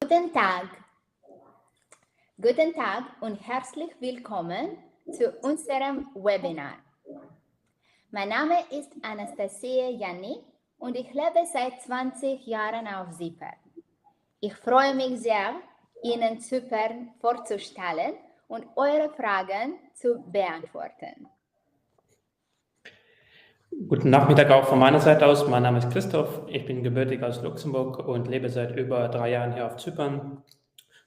Guten Tag. Guten Tag und herzlich willkommen zu unserem Webinar. Mein Name ist Anastasia Janni und ich lebe seit 20 Jahren auf Zypern. Ich freue mich sehr, Ihnen Zypern vorzustellen und eure Fragen zu beantworten. Guten Nachmittag auch von meiner Seite aus. Mein Name ist Christoph. Ich bin gebürtig aus Luxemburg und lebe seit über 3 Jahren hier auf Zypern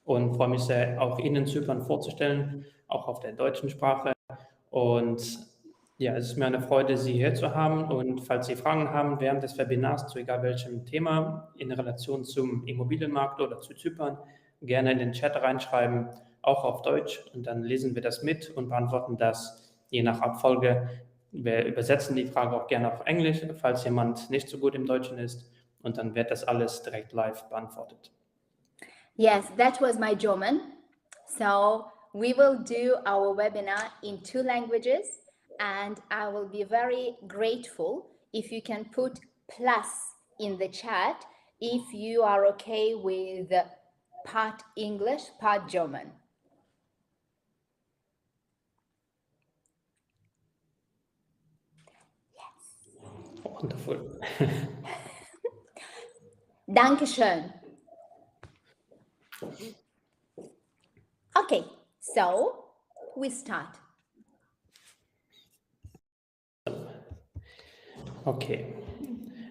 und freue mich sehr, auch Ihnen Zypern vorzustellen, auch auf der deutschen Sprache. Und ja, es ist mir eine Freude, Sie hier zu haben. Und falls Sie Fragen haben während des Webinars zu egal welchem Thema in Relation zum Immobilienmarkt oder zu Zypern, gerne in den Chat reinschreiben, auch auf Deutsch. Und dann lesen wir das mit und beantworten das je nach Abfolge. Wir übersetzen die Frage auch gerne auf Englisch, falls jemand nicht so gut im Deutschen ist. Und dann wird das alles direkt live beantwortet. Yes, that was my German. So we will do our webinar in 2 languages, and I will be very grateful if you can put plus in the chat if you are okay with part English, part German. Wonderful. Dankeschön. Okay, so we start. Okay.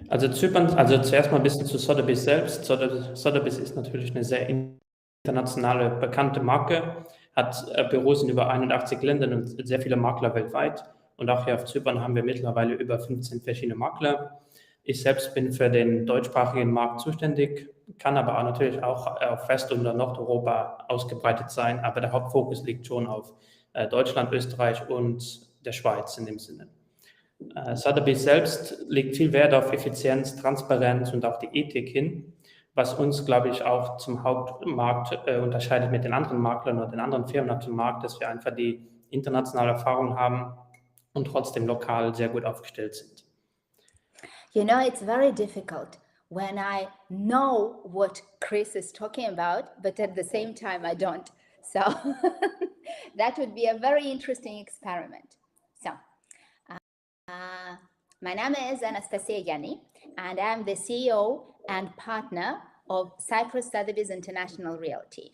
Also Zypern, also zuerst mal ein bisschen zu Sotheby selbst. Sotheby ist natürlich eine sehr internationale, bekannte Marke, hat Büros in über 81 Ländern und sehr viele Makler weltweit. Und auch hier auf Zypern haben wir mittlerweile über 15 verschiedene Makler. Ich selbst bin für den deutschsprachigen Markt zuständig, kann aber auch natürlich auch auf West- und Nordeuropa ausgebreitet sein, aber der Hauptfokus liegt schon auf Deutschland, Österreich und der Schweiz in dem Sinne. Sotheby selbst legt viel Wert auf Effizienz, Transparenz und auch die Ethik hin, was uns, glaube ich, auch zum Hauptmarkt unterscheidet mit den anderen Maklern oder den anderen Firmen auf dem Markt, dass wir einfach die internationale Erfahrung haben und trotzdem lokal sehr gut aufgestellt sind. You know, it's very difficult when I know what Chris is talking about, but at the same time I don't. So that would be a very interesting experiment. So my name is Anastasia Janni, and I'm the CEO and partner of Cyprus Sotheby's International Realty.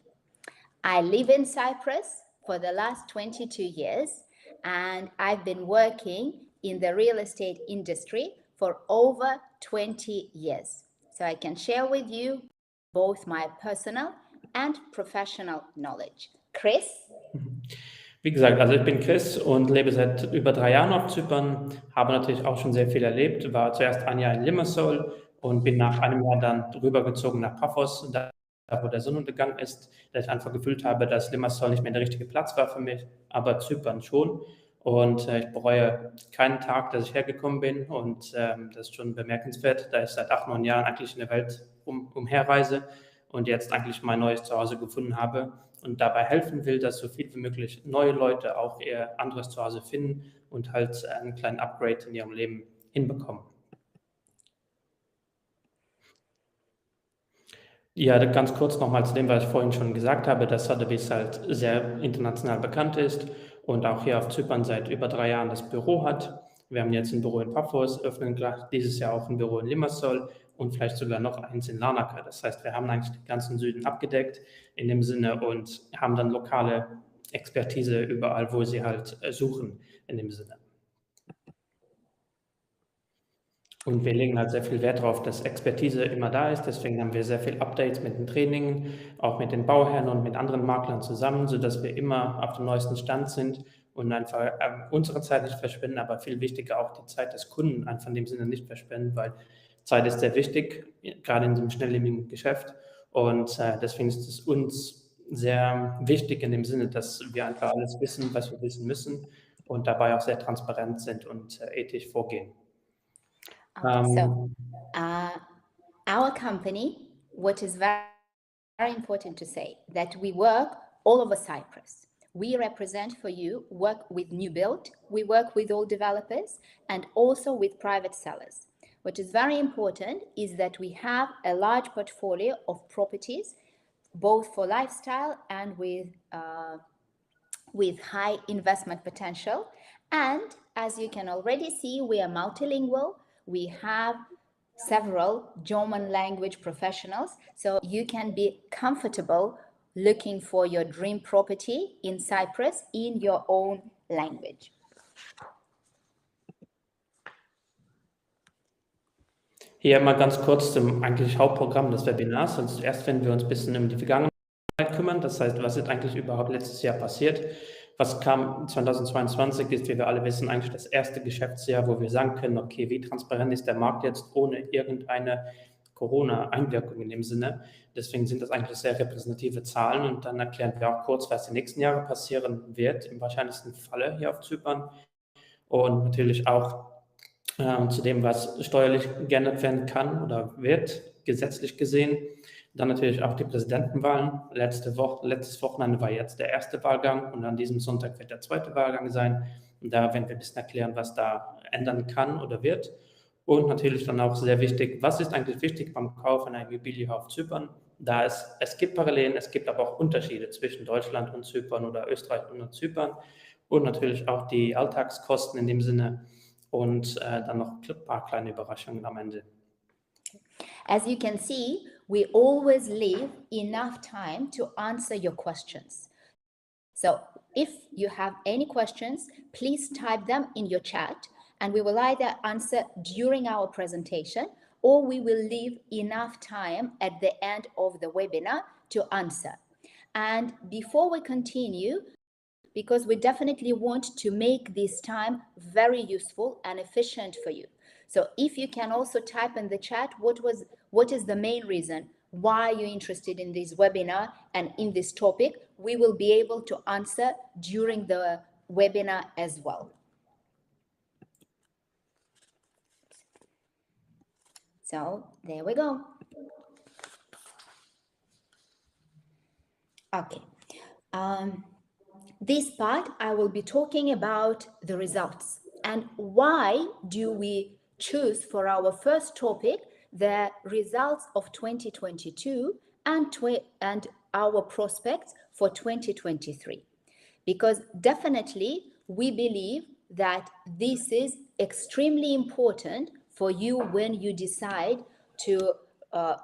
I live in Cyprus for the last 22 years, and I've been working in the real estate industry for over 20 years. So I can share with you both my personal and professional knowledge. Chris? Wie gesagt, also ich bin Chris und lebe seit über 3 Jahren auf Zypern, habe natürlich auch schon sehr viel erlebt, war zuerst 1 Jahr in Limassol und bin nach einem Jahr dann rübergezogen nach Paphos, da wo der Sonnenuntergang ist, da ich einfach gefühlt habe, dass Limassol nicht mehr der richtige Platz war für mich, aber Zypern schon. Und ich bereue keinen Tag, dass ich hergekommen bin und das ist schon bemerkenswert, da ich seit 8, 9 Jahren eigentlich in der Welt umherreise und jetzt eigentlich mein neues Zuhause gefunden habe und dabei helfen will, dass so viel wie möglich neue Leute auch ihr anderes Zuhause finden und halt einen kleinen Upgrade in ihrem Leben hinbekommen. Ja, ganz kurz nochmal zu dem, was ich vorhin schon gesagt habe, dass Sotheby halt sehr international bekannt ist und auch hier auf Zypern seit über 3 Jahren das Büro hat. Wir haben jetzt ein Büro in Paphos, öffnen dieses Jahr auch ein Büro in Limassol und vielleicht sogar noch eins in Larnaca. Das heißt, wir haben eigentlich den ganzen Süden abgedeckt in dem Sinne und haben dann lokale Expertise überall, wo sie halt suchen in dem Sinne. Und wir legen halt sehr viel Wert darauf, dass Expertise immer da ist. Deswegen haben wir sehr viel Updates mit den Trainingen, auch mit den Bauherren und mit anderen Maklern zusammen, sodass wir immer auf dem neuesten Stand sind und einfach unsere Zeit nicht verschwenden, aber viel wichtiger auch die Zeit des Kunden einfach in dem Sinne nicht verschwenden, weil Zeit ist sehr wichtig, gerade in diesem schnelllebigen Geschäft. Und deswegen ist es uns sehr wichtig in dem Sinne, dass wir einfach alles wissen, was wir wissen müssen und dabei auch sehr transparent sind und ethisch vorgehen. So, our company, what is very, very important to say, that we work all over Cyprus. We represent for you, work with new build, we work with all developers and also with private sellers. What is very important is that we have a large portfolio of properties both for lifestyle and with high investment potential. And as you can already see, we are multilingual. We have several German language professionals, so you can be comfortable looking for your dream property in Cyprus in your own language. Hier mal ganz kurz zum eigentlich Hauptprogramm des Webinars. Und zuerst werden wir uns ein bisschen um die Vergangenheit kümmern. Das heißt, was ist eigentlich überhaupt letztes Jahr passiert? Was kam 2022 ist, wie wir alle wissen, eigentlich das erste Geschäftsjahr, wo wir sagen können, okay, wie transparent ist der Markt jetzt ohne irgendeine Corona-Einwirkung in dem Sinne. Deswegen sind das eigentlich sehr repräsentative Zahlen und dann erklären wir auch kurz, was die nächsten Jahre passieren wird, im wahrscheinlichsten Falle hier auf Zypern und natürlich auch zu dem, was steuerlich geändert werden kann oder wird, gesetzlich gesehen. Dann natürlich auch die Präsidentenwahlen. Letztes Wochenende war jetzt der erste Wahlgang und an diesem Sonntag wird der zweite Wahlgang sein. Und da werden wir ein bisschen erklären, was da ändern kann oder wird. Und natürlich dann auch sehr wichtig, was ist eigentlich wichtig beim Kauf einer Immobilie auf Zypern? Da es gibt Parallelen, es gibt aber auch Unterschiede zwischen Deutschland und Zypern oder Österreich und Zypern. Und natürlich auch die Alltagskosten in dem Sinne. Und dann noch ein paar kleine Überraschungen am Ende. As you can see, we always leave enough time to answer your questions. So if you have any questions, please type them in your chat and we will either answer during our presentation or we will leave enough time at the end of the webinar to answer. And before we continue, because we definitely want to make this time very useful and efficient for you. So if you can also type in the chat, what is the main reason why you're interested in this webinar and in this topic, we will be able to answer during the webinar as well. So there we go. Okay. This part, I will be talking about the results and why do we choose for our first topic the results of 2022 and our prospects for 2023. Because definitely we believe that this is extremely important for you when you decide to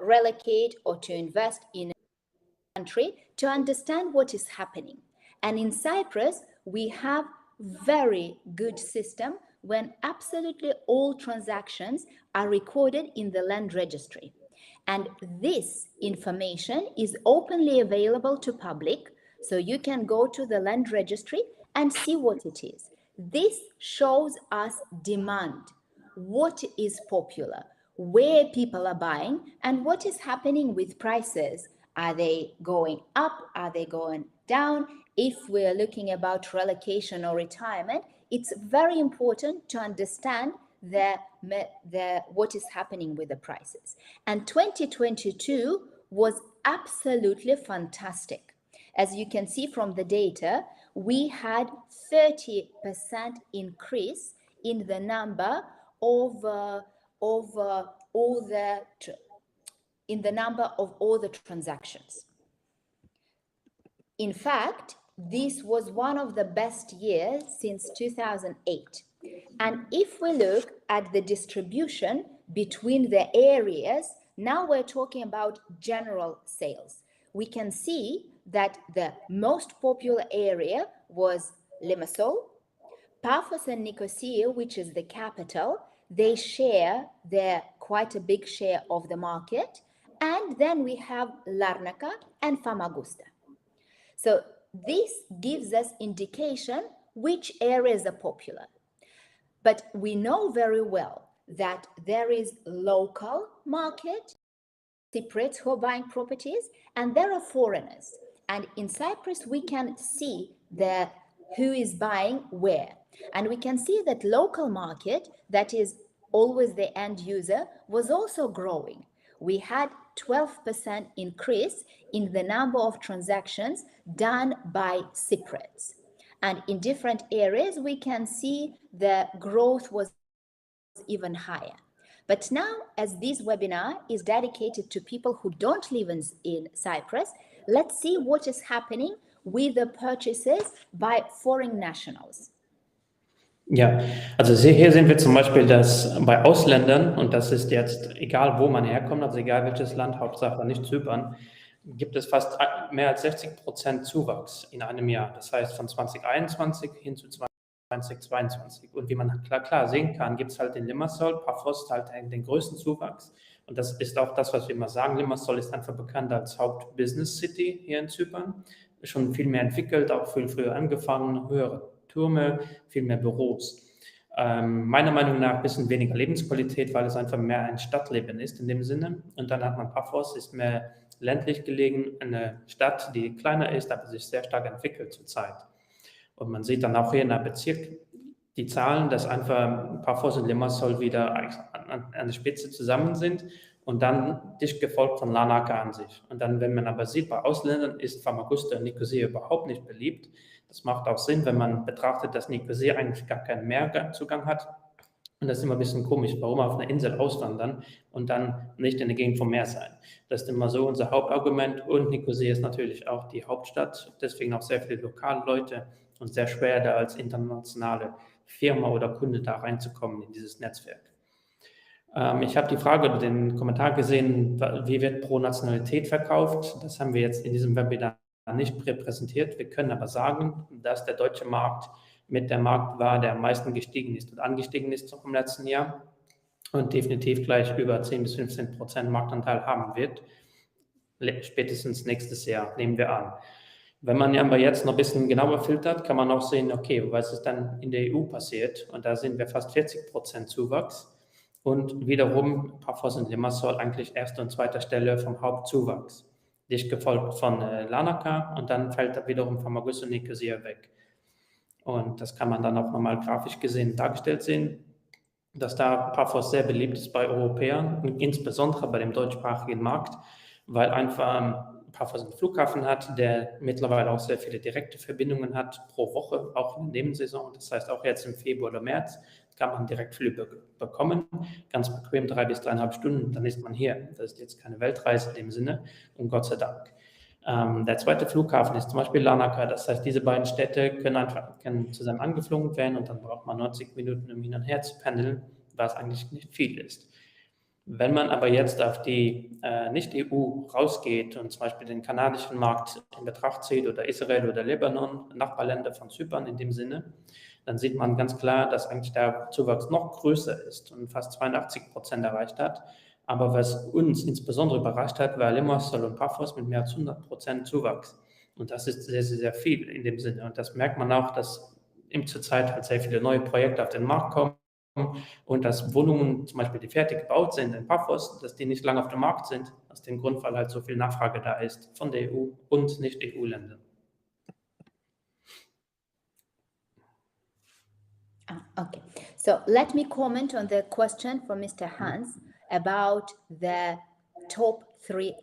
relocate or to invest in a country to understand what is happening. And in Cyprus, we have very good system when absolutely all transactions are recorded in the land registry. And this information is openly available to public, so you can go to the land registry and see what it is. This shows us demand, what is popular, where people are buying, and what is happening with prices. Are they going up? Are they going down? If we're looking about relocation or retirement, it's very important to understand what is happening with the prices. And 2022 was absolutely fantastic. As you can see from the data, we had 30% increase in the number of all the transactions. In fact, this was one of the best years since 2008. And if we look at the distribution between the areas, now we're talking about general sales. We can see that the most popular area was Limassol, Paphos and Nicosia, which is the capital. They share quite a big share of the market. And then we have Larnaca and Famagusta. So this gives us indication which areas are popular. But we know very well that there is local market, Cypriots who are buying properties, and there are foreigners. And in Cyprus, we can see who is buying where. And we can see that local market, that is always the end user, was also growing. We had 12% increase in the number of transactions done by Cypriots. And in different areas, we can see the growth was even higher. But now, as this webinar is dedicated to people who don't live in Cyprus, let's see what is happening with the purchases by foreign nationals. Ja, also hier sehen wir zum Beispiel, dass bei Ausländern, und das ist jetzt egal, wo man herkommt, also egal welches Land, Hauptsache nicht Zypern, gibt es fast mehr als 60% Zuwachs in einem Jahr. Das heißt von 2021 hin zu 2022. Und wie man klar sehen kann, gibt es halt in Limassol, Paphos halt den größten Zuwachs. Und das ist auch das, was wir immer sagen. Limassol ist einfach bekannt als Haupt-Business-City hier in Zypern. Schon viel mehr entwickelt, auch viel früher angefangen, höhere Türme, viel mehr Büros. Meiner Meinung nach ein bisschen weniger Lebensqualität, weil es einfach mehr ein Stadtleben ist in dem Sinne. Und dann hat man Paphos, ist mehr ländlich gelegen, eine Stadt, die kleiner ist, aber sich sehr stark entwickelt zurzeit. Und man sieht dann auch hier in der Bezirk die Zahlen, dass einfach Paphos und Limassol wieder an der Spitze zusammen sind und dann dicht gefolgt von Larnaca an sich. Und dann, wenn man aber sieht, bei Ausländern ist Famagusta und Nicosia überhaupt nicht beliebt. Das macht auch Sinn, wenn man betrachtet, dass Nicosia eigentlich gar keinen Meerzugang hat. Und das ist immer ein bisschen komisch, warum auf einer Insel auswandern und dann nicht in der Gegend vom Meer sein. Das ist immer so unser Hauptargument. Und Nicosia ist natürlich auch die Hauptstadt, deswegen auch sehr viele lokale Leute und sehr schwer, da als internationale Firma oder Kunde da reinzukommen in dieses Netzwerk. Ich habe die Frage oder den Kommentar gesehen, wie wird pro Nationalität verkauft? Das haben wir jetzt in diesem Webinar nicht repräsentiert. Wir können aber sagen, dass der deutsche Markt mit der Markt war, der am meisten gestiegen ist und angestiegen ist im letzten Jahr und definitiv gleich über 10-15% Marktanteil haben wird. Spätestens nächstes Jahr, nehmen wir an. Wenn man aber jetzt noch ein bisschen genauer filtert, kann man auch sehen, okay, was ist dann in der EU passiert? Und da sehen wir fast 40% Zuwachs. Und wiederum Paphos und Limassol eigentlich erste und zweite Stelle vom Hauptzuwachs. Dicht gefolgt von Larnaca und dann fällt da wiederum Famagusta und Nicosia weg. Und das kann man dann auch nochmal grafisch gesehen dargestellt sehen, dass da Paphos sehr beliebt ist bei Europäern, insbesondere bei dem deutschsprachigen Markt, weil einfach Paphos einen Flughafen hat, der mittlerweile auch sehr viele direkte Verbindungen hat pro Woche, auch in der Nebensaison. Das heißt, auch jetzt im Februar oder März kann man direkt Flüge bekommen, ganz bequem 3 bis 3,5 Stunden, dann ist man hier. Das ist jetzt keine Weltreise in dem Sinne und Gott sei Dank. Der zweite Flughafen ist zum Beispiel Larnaca, das heißt, diese beiden Städte können zusammen angeflogen werden und dann braucht man 90 Minuten, um hin und her zu pendeln, was eigentlich nicht viel ist. Wenn man aber jetzt auf die Nicht-EU rausgeht und zum Beispiel den kanadischen Markt in Betracht zieht oder Israel oder Libanon, Nachbarländer von Zypern in dem Sinne, dann sieht man ganz klar, dass eigentlich der Zuwachs noch größer ist und fast 82% erreicht hat. Aber was uns insbesondere überrascht hat, war Limassol und Paphos mit mehr als 100% Zuwachs. Und das ist sehr, sehr, sehr viel in dem Sinne. Und das merkt man auch, dass zurzeit halt sehr viele neue Projekte auf den Markt kommen und dass Wohnungen zum Beispiel, die fertig gebaut sind in Paphos, dass die nicht lange auf dem Markt sind, aus dem Grund, weil halt so viel Nachfrage da ist von der EU und Nicht-EU-Ländern. Okay, so let me comment on the question from Mr. Hans about the top 3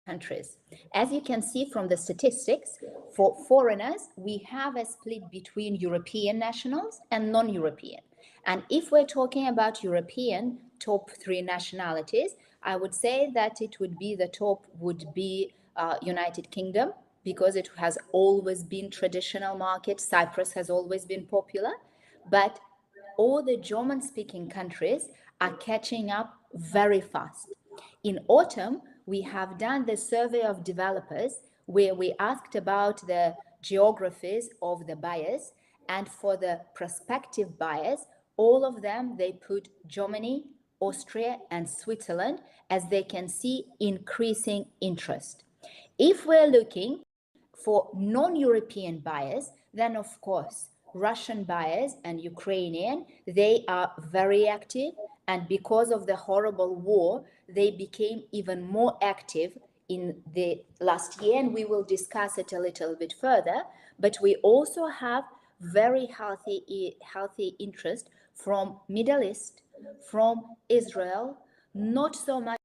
countries. As you can see from the statistics, for foreigners, we have a split between European nationals and non-European. And if we're talking about European top 3 nationalities, I would say that it would be the top would be United Kingdom, because it has always been traditional market. Cyprus has always been popular. But all the German-speaking countries are catching up very fast. In autumn, we have done the survey of developers where we asked about the geographies of the buyers, and for the prospective buyers, all of them, they put Germany, Austria, and Switzerland, as they can see increasing interest. If we're looking for non-European buyers, then of course, Russian buyers and Ukrainian, they are very active, and because of the horrible war, they became even more active in the last year, and we will discuss it a little bit further. But we also have very healthy interest from Middle East, from Israel, not so much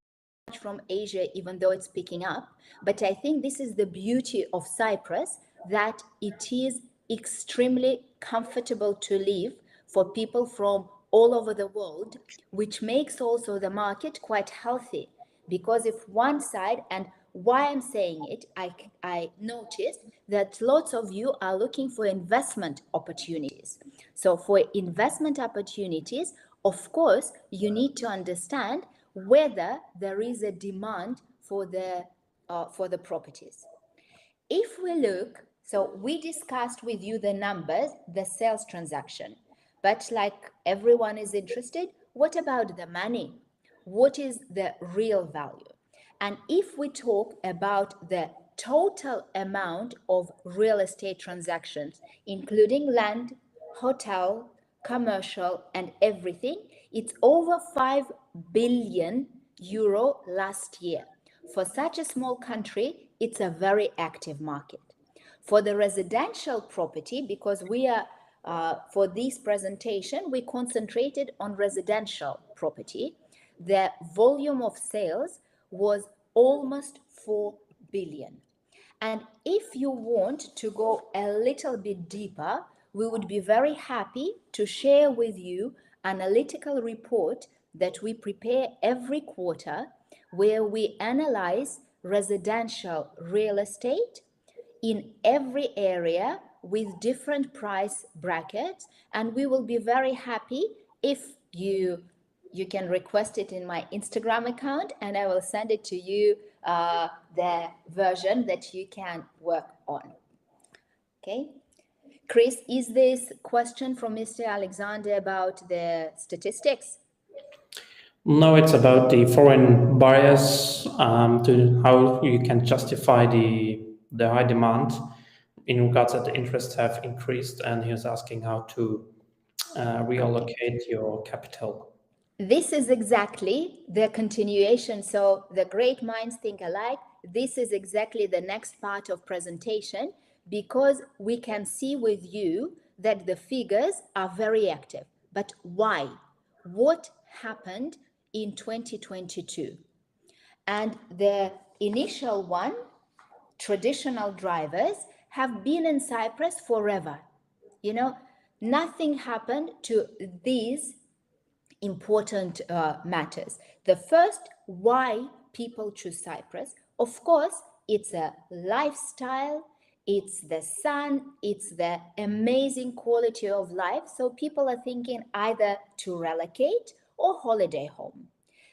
from Asia, even though it's picking up. But I think this is the beauty of Cyprus, that it is extremely comfortable to live for people from all over the world, which makes also the market quite healthy, because if one side, and why I'm saying it, I noticed that lots of you are looking for investment opportunities. So for investment opportunities, of course, you need to understand whether there is a demand for the properties. If we look, so we discussed with you the numbers, the sales transaction, but like everyone is interested, what about the money? What is the real value? And if we talk about the total amount of real estate transactions, including land, hotel, commercial, and everything, it's over 5 billion euro last year. For such a small country, it's a very active market. For the residential property, because we are, for this presentation, we concentrated on residential property, the volume of sales was almost 4 billion. And if you want to go a little bit deeper, we would be very happy to share with you an analytical report that we prepare every quarter, where we analyze residential real estate in every area with different price brackets, and we will be very happy if you can request it in my Instagram account, and I will send it to you, the version that you can work on. Okay, Chris, is this question from Mr. Alexander about the statistics? No, it's about the foreign buyers, to how you can justify the high demand in regards that the interests have increased, and he was asking how to reallocate your capital. This is exactly the continuation. So the great minds think alike. This is exactly the next part of presentation, because we can see with you that the figures are very active. But why? What happened in 2022? And the initial one, traditional drivers, have been in Cyprus forever. You know, nothing happened to these important matters. The first, why people choose Cyprus, of course, it's a lifestyle, it's the sun, it's the amazing quality of life. So people are thinking either to relocate or holiday home.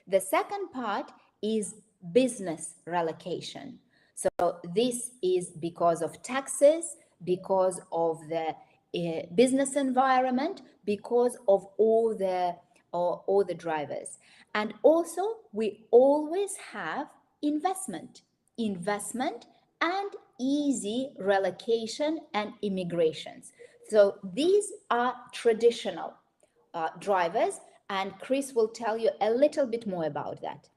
The second part is business relocation. So this is because of taxes, because of the business environment, because of all the drivers. And also, we always have investment and easy relocation and immigrations. So these are traditional drivers, and Chris will tell you a little bit more about that.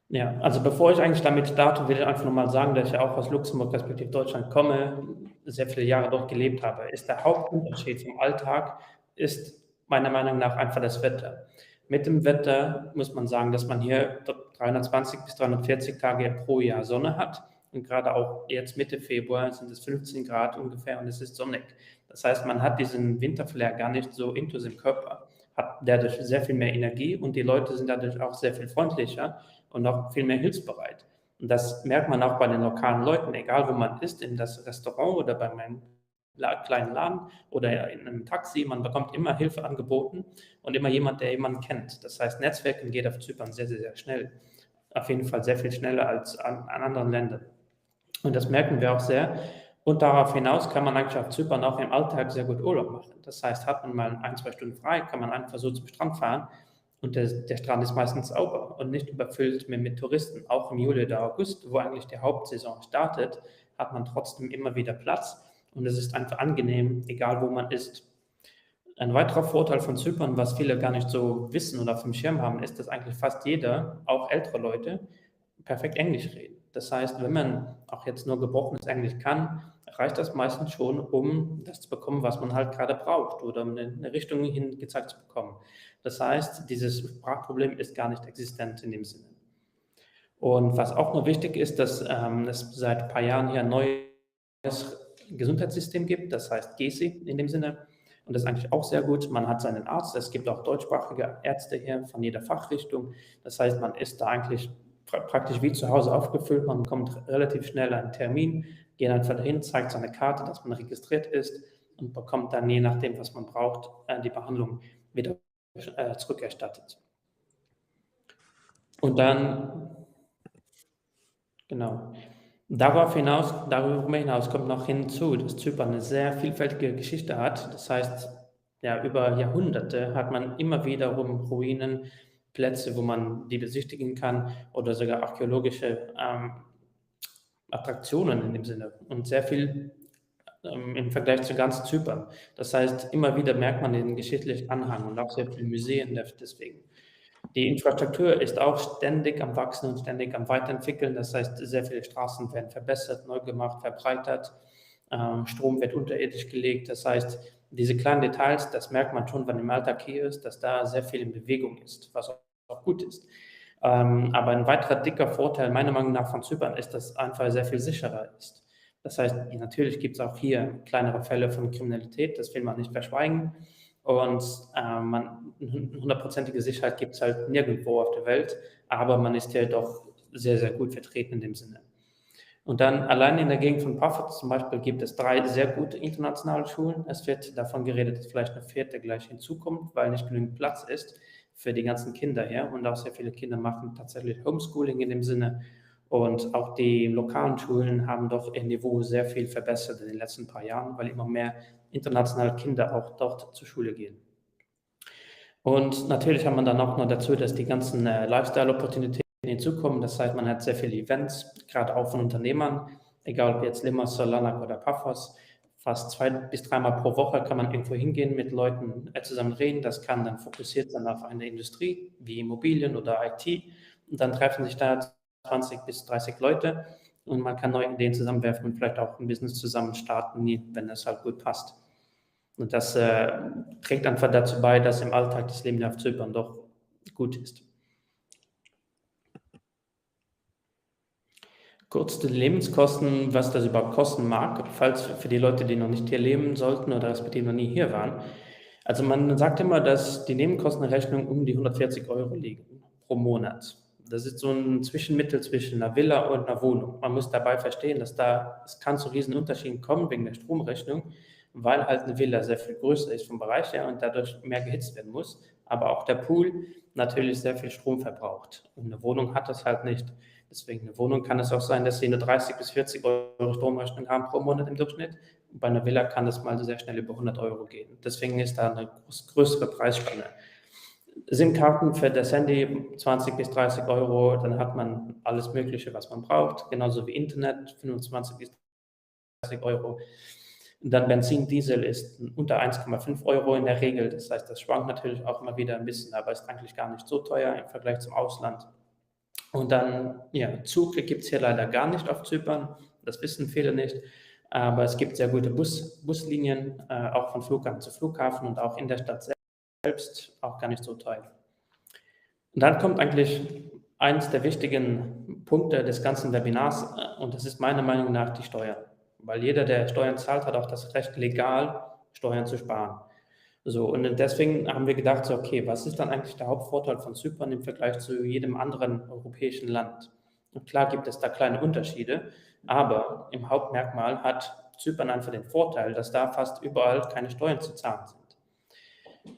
Ja, also bevor ich eigentlich damit starte, will ich einfach nochmal sagen, dass ich ja auch aus Luxemburg respektive Deutschland komme, sehr viele Jahre dort gelebt habe. Ist der Hauptunterschied vom Alltag, ist meiner Meinung nach einfach das Wetter. Mit dem Wetter muss man sagen, dass man hier 320 bis 340 Tage pro Jahr Sonne hat. Und gerade auch jetzt Mitte Februar sind es 15 Grad ungefähr und es ist sonnig. Das heißt, man hat diesen Winterflair gar nicht so intus im Körper, hat dadurch sehr viel mehr Energie und die Leute sind dadurch auch sehr viel freundlicher und auch viel mehr hilfsbereit. Und das merkt man auch bei den lokalen Leuten, egal wo man ist, in das Restaurant oder bei meinem kleinen Laden oder in einem Taxi, man bekommt immer Hilfe angeboten und immer jemand, der jemanden kennt. Das heißt, Netzwerken geht auf Zypern sehr, sehr, sehr schnell. Auf jeden Fall sehr viel schneller als an anderen Ländern. Und das merken wir auch sehr. Und darauf hinaus kann man eigentlich auf Zypern auch im Alltag sehr gut Urlaub machen. Das heißt, hat man mal 1-2 Stunden frei, kann man einfach so zum Strand fahren und der Strand ist meistens sauber und nicht überfüllt mit Touristen. Auch im Juli oder August, wo eigentlich die Hauptsaison startet, hat man trotzdem immer wieder Platz und es ist einfach angenehm, egal wo man ist. Ein weiterer Vorteil von Zypern, was viele gar nicht so wissen oder auf dem Schirm haben, ist, dass eigentlich fast jeder, auch ältere Leute, perfekt Englisch reden. Das heißt, wenn man auch jetzt nur gebrochenes Englisch kann, reicht das meistens schon, um das zu bekommen, was man halt gerade braucht oder um eine Richtung hin gezeigt zu bekommen. Das heißt, dieses Sprachproblem ist gar nicht existent in dem Sinne. Und was auch noch wichtig ist, dass es seit ein paar Jahren hier ein neues Gesundheitssystem gibt, das heißt GESI in dem Sinne. Und das ist eigentlich auch sehr gut. Man hat seinen Arzt, es gibt auch deutschsprachige Ärzte hier von jeder Fachrichtung. Das heißt, man ist da eigentlich praktisch wie zu Hause aufgefüllt. Man bekommt relativ schnell einen Termin, geht einfach dahin, zeigt seine Karte, dass man registriert ist und bekommt dann, je nachdem, was man braucht, die Behandlung wieder zurückerstattet. Und dann, genau, darüber hinaus kommt noch hinzu, dass Zypern eine sehr vielfältige Geschichte hat. Das heißt, ja, über Jahrhunderte hat man immer wiederum Ruinen, Plätze, wo man die besichtigen kann oder sogar archäologische Attraktionen in dem Sinne und sehr viel im Vergleich zu ganz Zypern. Das heißt, immer wieder merkt man den geschichtlichen Anhang und auch sehr viele Museen deswegen. Die Infrastruktur ist auch ständig am Wachsen und ständig am Weiterentwickeln. Das heißt, sehr viele Straßen werden verbessert, neu gemacht, verbreitert. Strom wird unterirdisch gelegt. Das heißt, diese kleinen Details, das merkt man schon, wenn man im Alltag hier ist, dass da sehr viel in Bewegung ist, was auch gut ist. Aber ein weiterer dicker Vorteil meiner Meinung nach von Zypern ist, dass es einfach sehr viel sicherer ist. Das heißt, natürlich gibt es auch hier kleinere Fälle von Kriminalität, das will man nicht verschweigen. Und hundertprozentige Sicherheit gibt es halt nirgendwo auf der Welt, aber man ist ja doch sehr, sehr gut vertreten in dem Sinne. Und dann allein in der Gegend von Pafos zum Beispiel gibt es 3 sehr gute internationale Schulen. Es wird davon geredet, dass vielleicht eine 4. gleich hinzukommt, weil nicht genügend Platz ist für die ganzen Kinder hier. Und auch sehr viele Kinder machen tatsächlich Homeschooling in dem Sinne. Und auch die lokalen Schulen haben doch ihr Niveau sehr viel verbessert in den letzten paar Jahren, weil immer mehr internationale Kinder auch dort zur Schule gehen. Und natürlich hat man dann auch noch dazu, dass die ganzen Lifestyle-Opportunitäten hinzukommen. Das heißt, man hat sehr viele Events, gerade auch von Unternehmern, egal ob jetzt Limos, Solanak oder Pafos. Fast 2 bis 3 Mal pro Woche kann man irgendwo hingehen, mit Leuten zusammen reden. Das kann dann fokussiert sein auf eine Industrie wie Immobilien oder IT. Und dann treffen sich da 20 bis 30 Leute und man kann neue Ideen zusammenwerfen und vielleicht auch ein Business zusammen starten, wenn es halt gut passt. Und das trägt einfach dazu bei, dass im Alltag das Leben auf Zypern doch gut ist. Kurz die Lebenskosten, was das überhaupt kosten mag, falls für die Leute, die noch nicht hier leben sollten oder respektive noch nie hier waren. Also man sagt immer, dass die Nebenkostenrechnung um die 140 € liegen pro Monat. Das ist so ein Zwischenmittel zwischen einer Villa und einer Wohnung. Man muss dabei verstehen, dass es kann zu riesen Unterschieden kommen wegen der Stromrechnung, weil halt eine Villa sehr viel größer ist vom Bereich her und dadurch mehr gehitzt werden muss. Aber auch der Pool natürlich sehr viel Strom verbraucht. Und eine Wohnung hat das halt nicht. Deswegen eine Wohnung kann es auch sein, dass sie eine 30 bis 40 € Stromrechnung haben pro Monat im Durchschnitt. Und bei einer Villa kann das mal sehr schnell über 100 € gehen. Deswegen ist da eine größere Preisspanne. SIM-Karten für das Handy 20 bis 30 €, dann hat man alles Mögliche, was man braucht, genauso wie Internet 25 bis 30 €. Und dann Benzin, Diesel ist unter 1,5 € in der Regel. Das heißt, das schwankt natürlich auch immer wieder ein bisschen, aber ist eigentlich gar nicht so teuer im Vergleich zum Ausland. Und dann, ja, Zug gibt es hier leider gar nicht auf Zypern. Das wissen viele nicht. Aber es gibt sehr gute Buslinien, auch von Flughafen zu Flughafen und auch in der Stadt selbst auch gar nicht so teuer. Und dann kommt eigentlich eines der wichtigen Punkte des ganzen Webinars und das ist meiner Meinung nach die Steuern. Weil jeder, der Steuern zahlt, hat auch das Recht, legal Steuern zu sparen. So, und deswegen haben wir gedacht, so, okay, was ist dann eigentlich der Hauptvorteil von Zypern im Vergleich zu jedem anderen europäischen Land? Und klar gibt es da kleine Unterschiede, aber im Hauptmerkmal hat Zypern einfach den Vorteil, dass da fast überall keine Steuern zu zahlen sind.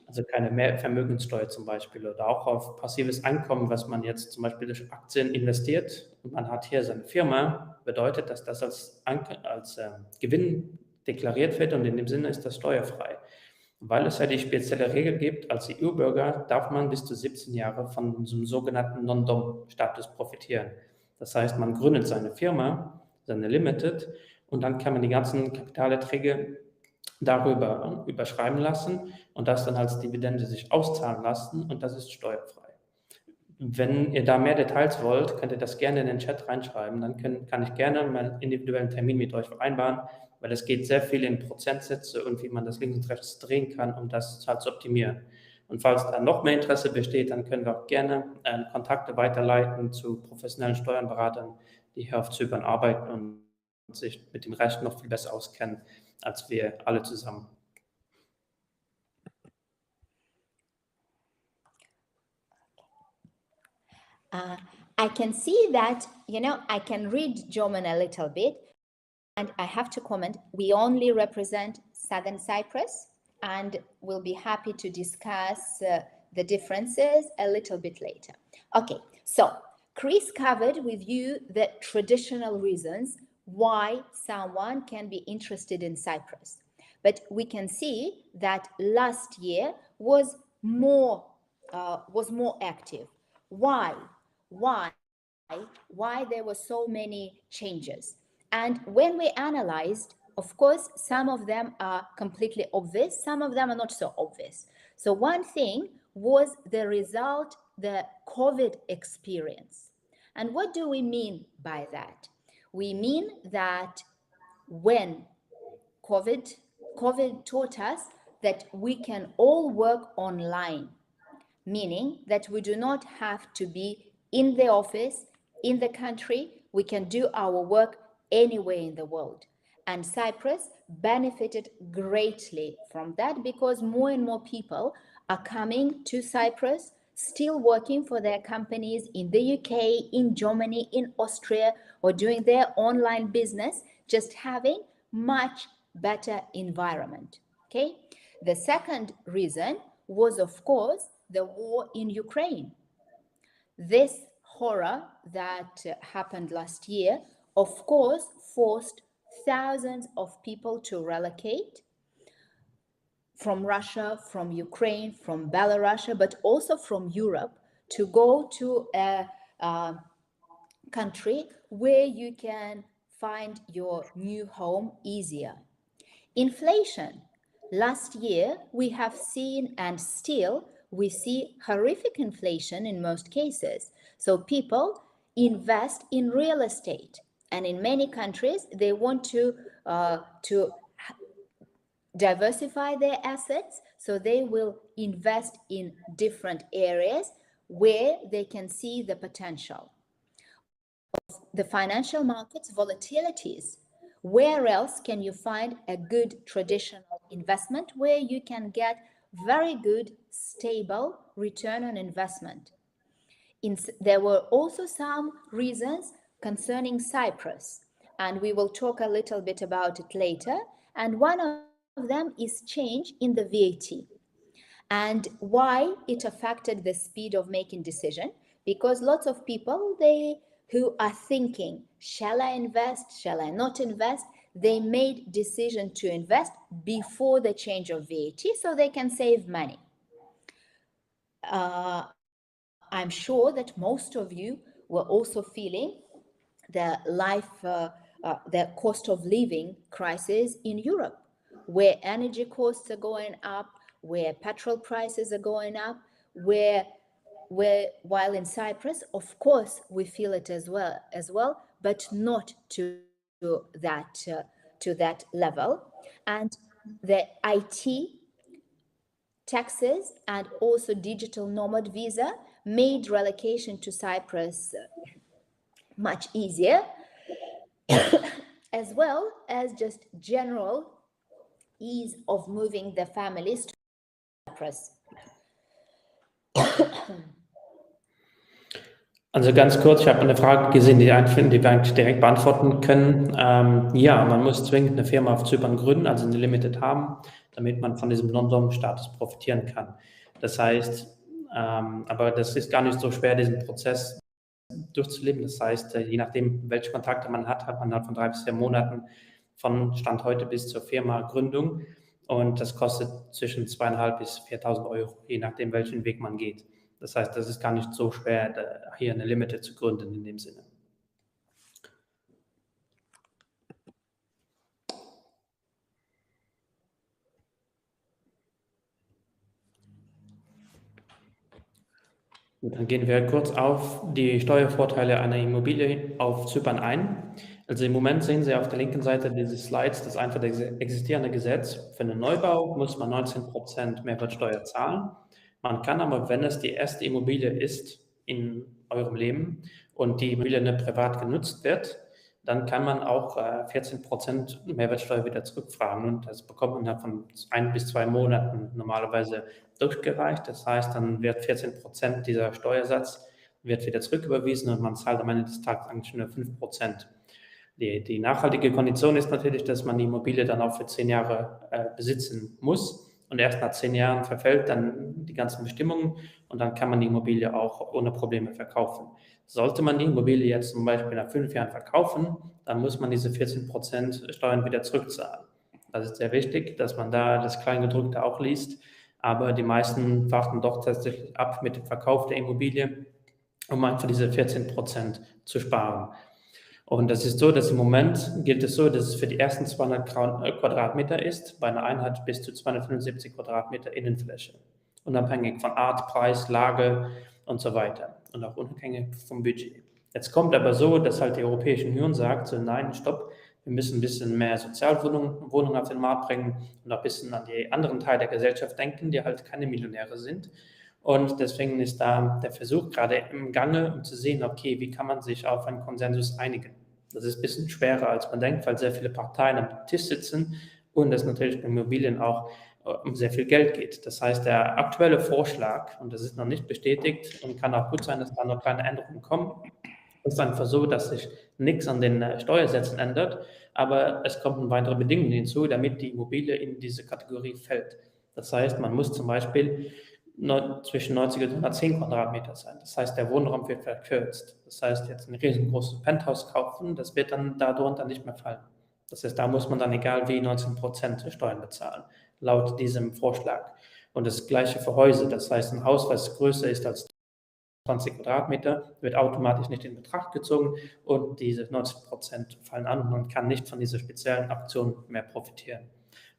Also keine Mehrvermögenssteuer zum Beispiel oder auch auf passives Einkommen, was man jetzt zum Beispiel durch Aktien investiert und man hat hier seine Firma, bedeutet, dass das als Gewinn deklariert wird und in dem Sinne ist das steuerfrei. Weil es ja die spezielle Regel gibt, als EU-Bürger darf man bis zu 17 Jahre von so einem sogenannten Non-Dom-Status profitieren. Das heißt, man gründet seine Firma, seine Limited, und dann kann man die ganzen Kapitalerträge darüber überschreiben lassen und das dann als Dividende sich auszahlen lassen und das ist steuerfrei. Wenn ihr da mehr Details wollt, könnt ihr das gerne in den Chat reinschreiben, dann kann ich gerne meinen individuellen Termin mit euch vereinbaren, weil es geht sehr viel in Prozentsätze und wie man das links und rechts drehen kann, um das halt zu optimieren. Und falls da noch mehr Interesse besteht, dann können wir auch gerne Kontakte weiterleiten zu professionellen Steuerberatern, die hier auf Zypern arbeiten und sich mit dem Recht noch viel besser auskennen als wir alle zusammen. I can see that, I can read German a little bit, and I have to comment, we only represent Southern Cyprus, and we'll be happy to discuss the differences a little bit later. Okay, so Chris covered with you the traditional reasons why someone can be interested in Cyprus. But we can see that last year was more active. Why there were so many changes? And when we analyzed, of course, some of them are completely obvious, some of them are not so obvious. So one thing was the result, the COVID experience. And what do we mean by that? We mean that when COVID taught us that we can all work online, meaning that we do not have to be in the office, in the country, we can do our work anywhere in the world. And Cyprus benefited greatly from that because more and more people are coming to Cyprus, still working for their companies in the UK, in Germany, in Austria, or doing their online business, just having much better environment. Okay. The second reason was, of course, the war in Ukraine. This horror that happened last year, of course, forced thousands of people to relocate from Russia, from Ukraine, from Belarus, but also from Europe, to go to a country where you can find your new home easier. Inflation. Last year, we have seen, and still we see, horrific inflation in most cases. So people invest in real estate, and in many countries, they want to diversify their assets, so they will invest in different areas where they can see the potential. The financial markets volatilities. Where else can you find a good traditional investment where you can get very good, stable return on investment? There were also some reasons concerning Cyprus, and we will talk a little bit about it later. And one of them is change in the VAT and why it affected the speed of making decision, because lots of people, who are thinking, shall I invest, shall I not invest? They made decision to invest before the change of VAT so they can save money. I'm sure that most of you were also feeling the the cost of living crisis in Europe, where energy costs are going up, where petrol prices are going up, where while in Cyprus, of course, we feel it as well, but not to that level. And the IT, taxes, and also digital nomad visa made relocation to Cyprus much easier, as well as just general ease of moving the families to Cyprus. Also ganz kurz, ich habe eine Frage gesehen, die wir eigentlich direkt beantworten können. Ja, man muss zwingend eine Firma auf Zypern gründen, also eine Limited haben, damit man von diesem Non-Dom-Status profitieren kann. Das heißt, aber das ist gar nicht so schwer, diesen Prozess durchzuleben. Das heißt, je nachdem, welche Kontakte man hat, hat man halt von 3 bis 4 Monaten von Stand heute bis zur Firma-Gründung. Und das kostet zwischen 2.500 bis 4.000 Euro, je nachdem, welchen Weg man geht. Das heißt, das ist gar nicht so schwer, hier eine Limited zu gründen in dem Sinne. Und dann gehen wir kurz auf die Steuervorteile einer Immobilie auf Zypern ein. Also im Moment sehen Sie auf der linken Seite dieses Slides das einfach das existierende Gesetz. Für einen Neubau muss man 19% Mehrwertsteuer zahlen. Man kann aber, wenn es die erste Immobilie ist in eurem Leben und die Immobilie nicht privat genutzt wird, dann kann man auch 14% Mehrwertsteuer wieder zurückfragen und das bekommt man dann von 1 bis 2 Monaten normalerweise durchgereicht. Das heißt, dann wird 14% dieser Steuersatz wird wieder zurücküberwiesen und man zahlt am Ende des Tages eigentlich nur 5%. Die nachhaltige Kondition ist natürlich, dass man die Immobilie dann auch für 10 Jahre besitzen muss. Und erst nach 10 Jahren verfällt dann die ganzen Bestimmungen und dann kann man die Immobilie auch ohne Probleme verkaufen. Sollte man die Immobilie jetzt zum Beispiel nach 5 Jahren verkaufen, dann muss man diese 14% Steuern wieder zurückzahlen. Das ist sehr wichtig, dass man da das Kleingedruckte auch liest. Aber die meisten warten doch tatsächlich ab mit dem Verkauf der Immobilie, um einfach diese 14% zu sparen. Und das ist so, dass im Moment gilt es so, dass es für die ersten 200 Quadratmeter ist, bei einer Einheit bis zu 275 Quadratmeter Innenfläche, unabhängig von Art, Preis, Lage und so weiter und auch unabhängig vom Budget. Jetzt kommt aber so, dass halt die Europäische Union sagt, so nein, stopp, wir müssen ein bisschen mehr Sozialwohnungen auf den Markt bringen und auch ein bisschen an die anderen Teile der Gesellschaft denken, die halt keine Millionäre sind. Und deswegen ist da der Versuch gerade im Gange, um zu sehen, okay, wie kann man sich auf einen Konsensus einigen. Das ist ein bisschen schwerer, als man denkt, weil sehr viele Parteien am Tisch sitzen und es natürlich bei Immobilien auch um sehr viel Geld geht. Das heißt, der aktuelle Vorschlag, und das ist noch nicht bestätigt und kann auch gut sein, dass da noch kleine Änderungen kommen, ist einfach so, dass sich nichts an den Steuersätzen ändert, aber es kommen weitere Bedingungen hinzu, damit die Immobilie in diese Kategorie fällt. Das heißt, man muss zum Beispiel zwischen 90 und 110 Quadratmeter sein. Das heißt, der Wohnraum wird verkürzt. Das heißt, jetzt ein riesengroßes Penthouse kaufen, das wird dann darunter nicht mehr fallen. Das heißt, da muss man dann egal wie 19% Steuern bezahlen, laut diesem Vorschlag. Und das Gleiche für Häuser. Das heißt, ein Haus, was größer ist als 20 Quadratmeter, wird automatisch nicht in Betracht gezogen und diese 90% fallen an und man kann nicht von dieser speziellen Aktion mehr profitieren.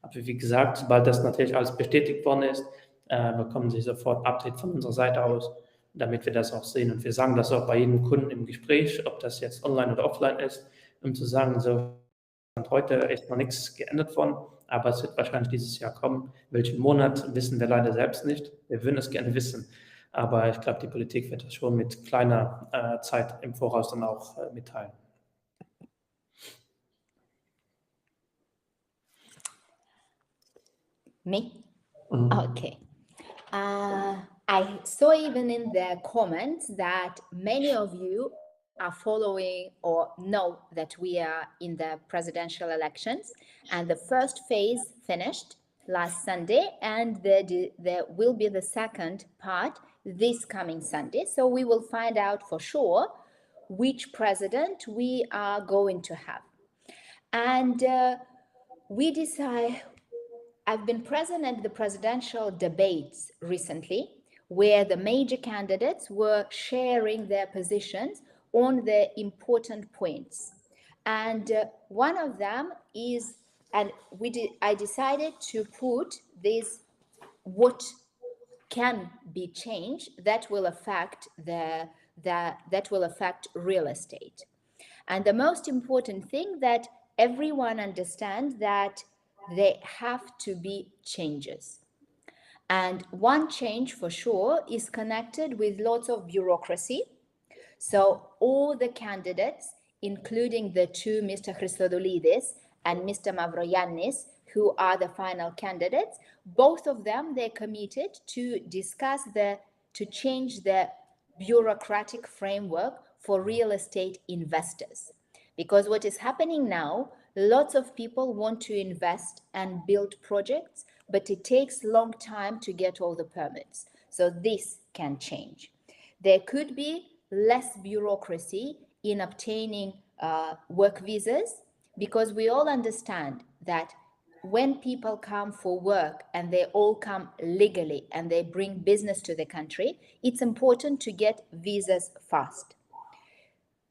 Aber wie gesagt, sobald das natürlich alles bestätigt worden ist, bekommen Sie sofort ein Update von unserer Seite aus, damit wir das auch sehen. Und wir sagen das auch bei jedem Kunden im Gespräch, ob das jetzt online oder offline ist, um zu sagen, so, heute ist noch nichts geändert worden, aber es wird wahrscheinlich dieses Jahr kommen. Welchen Monat wissen wir leider selbst nicht. Wir würden es gerne wissen, aber ich glaube, die Politik wird das schon mit kleiner Zeit im Voraus dann auch mitteilen. Me? Okay. I saw even in the comments that many of you are following or know that we are in the presidential elections, and the first phase finished last Sunday, and there will be the second part this coming Sunday. So we will find out for sure which president we are going to have. And we decide. I've been present at the presidential debates recently, where the major candidates were sharing their positions on the important points. And one of them is, and I decided to put this, what can be changed that will affect that will affect real estate. And the most important thing that everyone understands that there have to be changes. And one change for sure is connected with lots of bureaucracy. So all the candidates, including the two, Mr. Christodoulidis and Mr. Mavroyiannis, who are the final candidates, both of them, they're committed to discuss to change the bureaucratic framework for real estate investors. Because what is happening now, lots of people want to invest and build projects, but it takes a long time to get all the permits. So this can change. There could be less bureaucracy in obtaining work visas, because we all understand that when people come for work and they all come legally and they bring business to the country, it's important to get visas fast.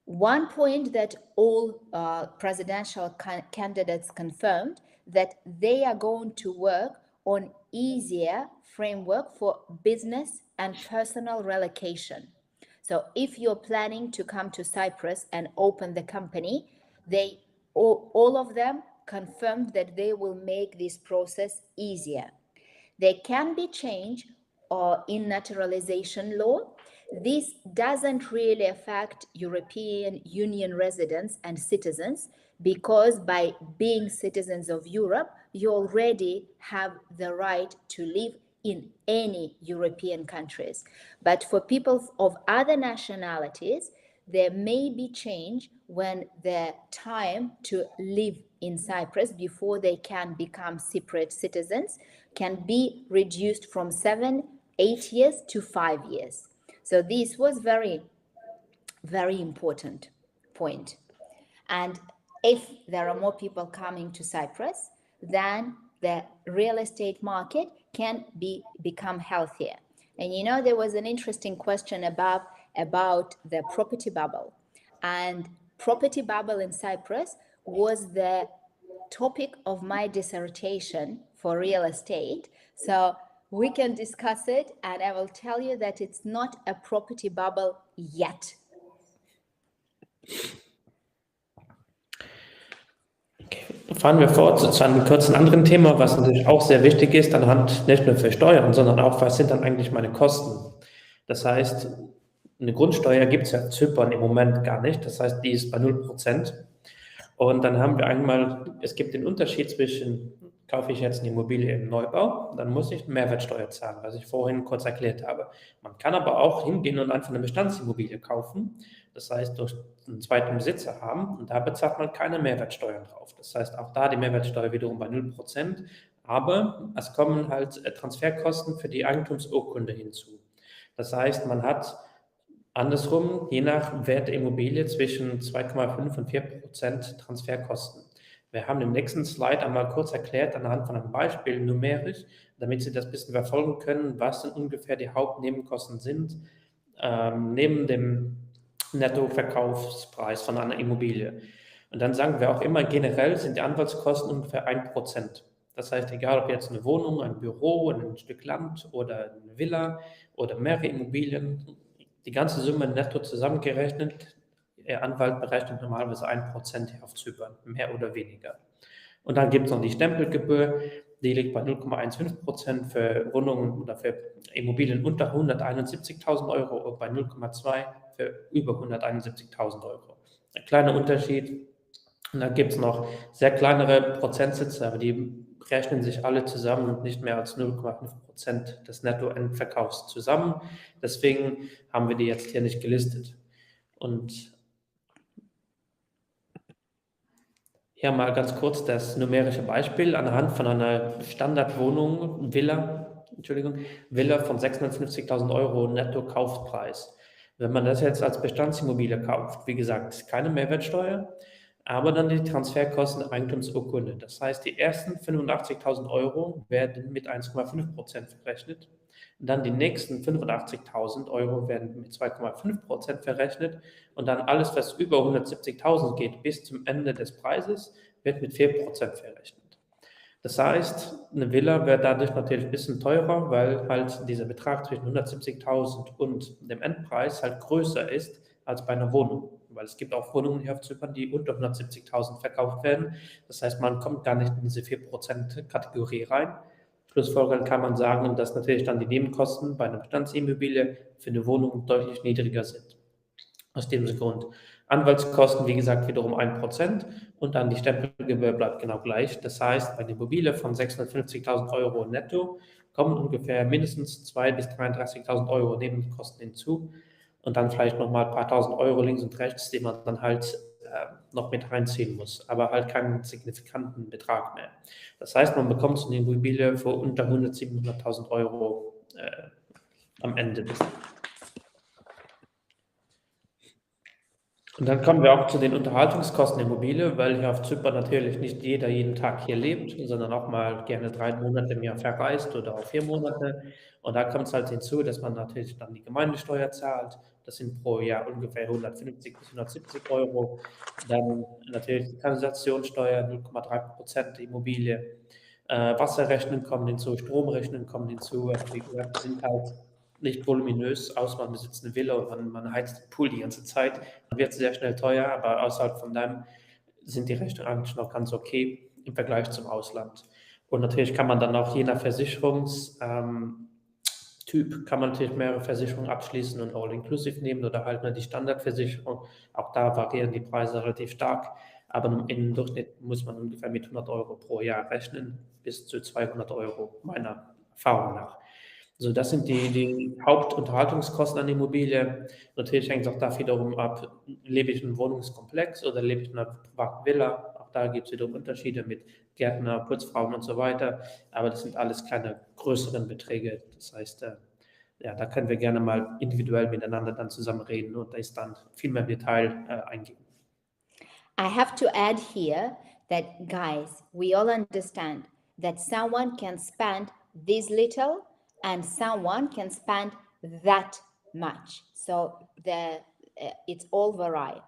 One point that all presidential candidates confirmed, that they are going to work on easier framework for business and personal relocation. So if you're planning to come to Cyprus and open the company, all of them confirmed that they will make this process easier. There can be change in naturalization law. This doesn't really affect European Union residents and citizens, because by being citizens of Europe, you already have the right to live in any European countries. But for people of other nationalities, there may be change when the time to live in Cyprus before they can become Cypriot citizens can be reduced from 7-8 years to 5 years. So this was very important point. And if there are more people coming to Cyprus, then the real estate market can become healthier. And you know, there was an interesting question about the property bubble. And property bubble in Cyprus was the topic of my dissertation for real estate. So we can discuss it, and I will tell you that it's not a property bubble yet. Fahren wir fort zu einem kurzen anderen Thema, was natürlich auch sehr wichtig ist, anhand nicht nur für Steuern, sondern auch, was sind dann eigentlich meine Kosten? Das heißt, eine Grundsteuer gibt es ja in Zypern im Moment gar nicht, das heißt, die ist bei 0%. Und dann haben wir einmal, es gibt den Unterschied zwischen, kaufe ich jetzt eine Immobilie im Neubau, dann muss ich Mehrwertsteuer zahlen, was ich vorhin kurz erklärt habe. Man kann aber auch hingehen und einfach eine Bestandsimmobilie kaufen, das heißt durch einen zweiten Besitzer haben, und da bezahlt man keine Mehrwertsteuer drauf. Das heißt, auch da die Mehrwertsteuer wiederum bei 0%, aber es kommen halt Transferkosten für die Eigentumsurkunde hinzu. Das heißt, man hat andersrum, je nach Wert der Immobilie, zwischen 2,5 und 4% Transferkosten. Wir haben im nächsten Slide einmal kurz erklärt, anhand von einem Beispiel numerisch, damit Sie das ein bisschen verfolgen können, was denn ungefähr die Hauptnebenkosten sind, neben dem Nettoverkaufspreis von einer Immobilie. Und dann sagen wir auch immer, generell sind die Anwaltskosten ungefähr 1%. Das heißt, egal ob jetzt eine Wohnung, ein Büro, ein Stück Land oder eine Villa oder mehrere Immobilien, die ganze Summe netto zusammengerechnet, der Anwalt berechnet normalerweise 1% hier auf Zypern, mehr oder weniger. Und dann gibt es noch die Stempelgebühr, die liegt bei 0,15% für Wohnungen oder für Immobilien unter 171.000 Euro und bei 0,2% für über 171.000 Euro. Ein kleiner Unterschied. Und dann gibt es noch sehr kleinere Prozentsätze, aber die rechnen sich alle zusammen und nicht mehr als 0,5% des Nettoendverkaufs zusammen. Deswegen haben wir die jetzt hier nicht gelistet. Und hier mal ganz kurz das numerische Beispiel anhand von einer Standardwohnung, Villa von 650.000 Euro Netto-Kaufpreis. Wenn man das jetzt als Bestandsimmobilie kauft, wie gesagt, keine Mehrwertsteuer, aber dann die Transferkosten der Eigentumsurkunde. Das heißt, die ersten 85.000 Euro werden mit 1,5% verrechnet. Dann die nächsten 85.000 Euro werden mit 2,5% verrechnet. Und dann alles, was über 170.000 geht, bis zum Ende des Preises, wird mit 4% verrechnet. Das heißt, eine Villa wird dadurch natürlich ein bisschen teurer, weil halt dieser Betrag zwischen 170.000 und dem Endpreis halt größer ist als bei einer Wohnung. Weil es gibt auch Wohnungen hier auf Zypern, die unter 170.000 verkauft werden. Das heißt, man kommt gar nicht in diese 4%-Kategorie rein. Schlussfolgernd kann man sagen, dass natürlich dann die Nebenkosten bei einer Bestandsimmobilie für eine Wohnung deutlich niedriger sind. Aus dem Grund. Anwaltskosten, wie gesagt, wiederum 1% und dann die Stempelgebühr bleibt genau gleich. Das heißt, bei einer Immobilie von 650.000 Euro netto kommen ungefähr mindestens 2.000 bis 33.000 Euro Nebenkosten hinzu und dann vielleicht nochmal ein paar tausend Euro links und rechts, die man dann halt noch mit reinziehen muss, aber halt keinen signifikanten Betrag mehr. Das heißt, man bekommt so eine Immobilie für unter 100.000, 700.000 Euro am Ende. Und dann kommen wir auch zu den Unterhaltungskosten der Immobilie, weil hier auf Zypern natürlich nicht jeder jeden Tag hier lebt, sondern auch mal gerne 3 Monate im Jahr verreist oder auch 4 Monate. Und da kommt es halt hinzu, dass man natürlich dann die Gemeindesteuer zahlt. Das sind pro Jahr ungefähr 150 bis 170 Euro. Dann natürlich die Kanalisationssteuer, 0,3% der Immobilie. Wasserrechnungen kommen hinzu, Stromrechnungen kommen hinzu. Wie gesagt, sind halt nicht voluminös, außer man besitzt eine Villa und man heizt den Pool die ganze Zeit. Dann wird es sehr schnell teuer, aber außerhalb von dem sind die Rechnungen eigentlich noch ganz okay im Vergleich zum Ausland. Und natürlich kann man dann auch je nach Versicherungstyp kann man natürlich mehrere Versicherungen abschließen und All-Inclusive nehmen oder halt nur die Standardversicherung. Auch da variieren die Preise relativ stark, aber im Durchschnitt muss man ungefähr mit 100 Euro pro Jahr rechnen, bis zu 200 Euro meiner Erfahrung nach. Also das sind die Hauptunterhaltungskosten an Immobilie. Natürlich hängt es auch da wiederum ab, lebe ich in einem Wohnungskomplex oder lebe ich in einer privaten Villa. Auch da gibt es wiederum Unterschiede mit Gärtner, Putzfrauen und so weiter. Aber das sind alles keine größeren Beträge. Das heißt, ja, da können wir gerne mal individuell miteinander dann zusammen reden und da ist dann viel mehr im Detail eingehen. I have to add here that, guys, we all understand that someone can spend this little and someone can spend that much. So it's all vary.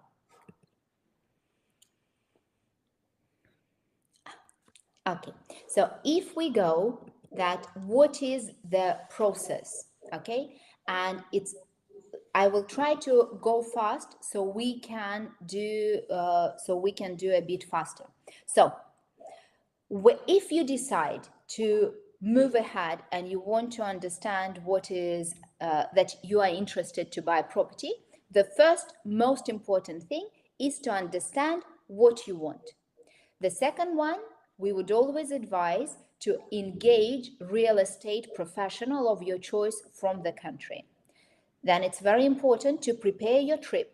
Okay, so if we go that what is the process, okay, and I will try to go fast so we can do a bit faster. So if you decide to move ahead and you want to understand what is that you are interested to buy property, the first most important thing is to understand what you want. The second one, we would always advise to engage real estate professional of your choice from the country. Then it's very important to prepare your trip,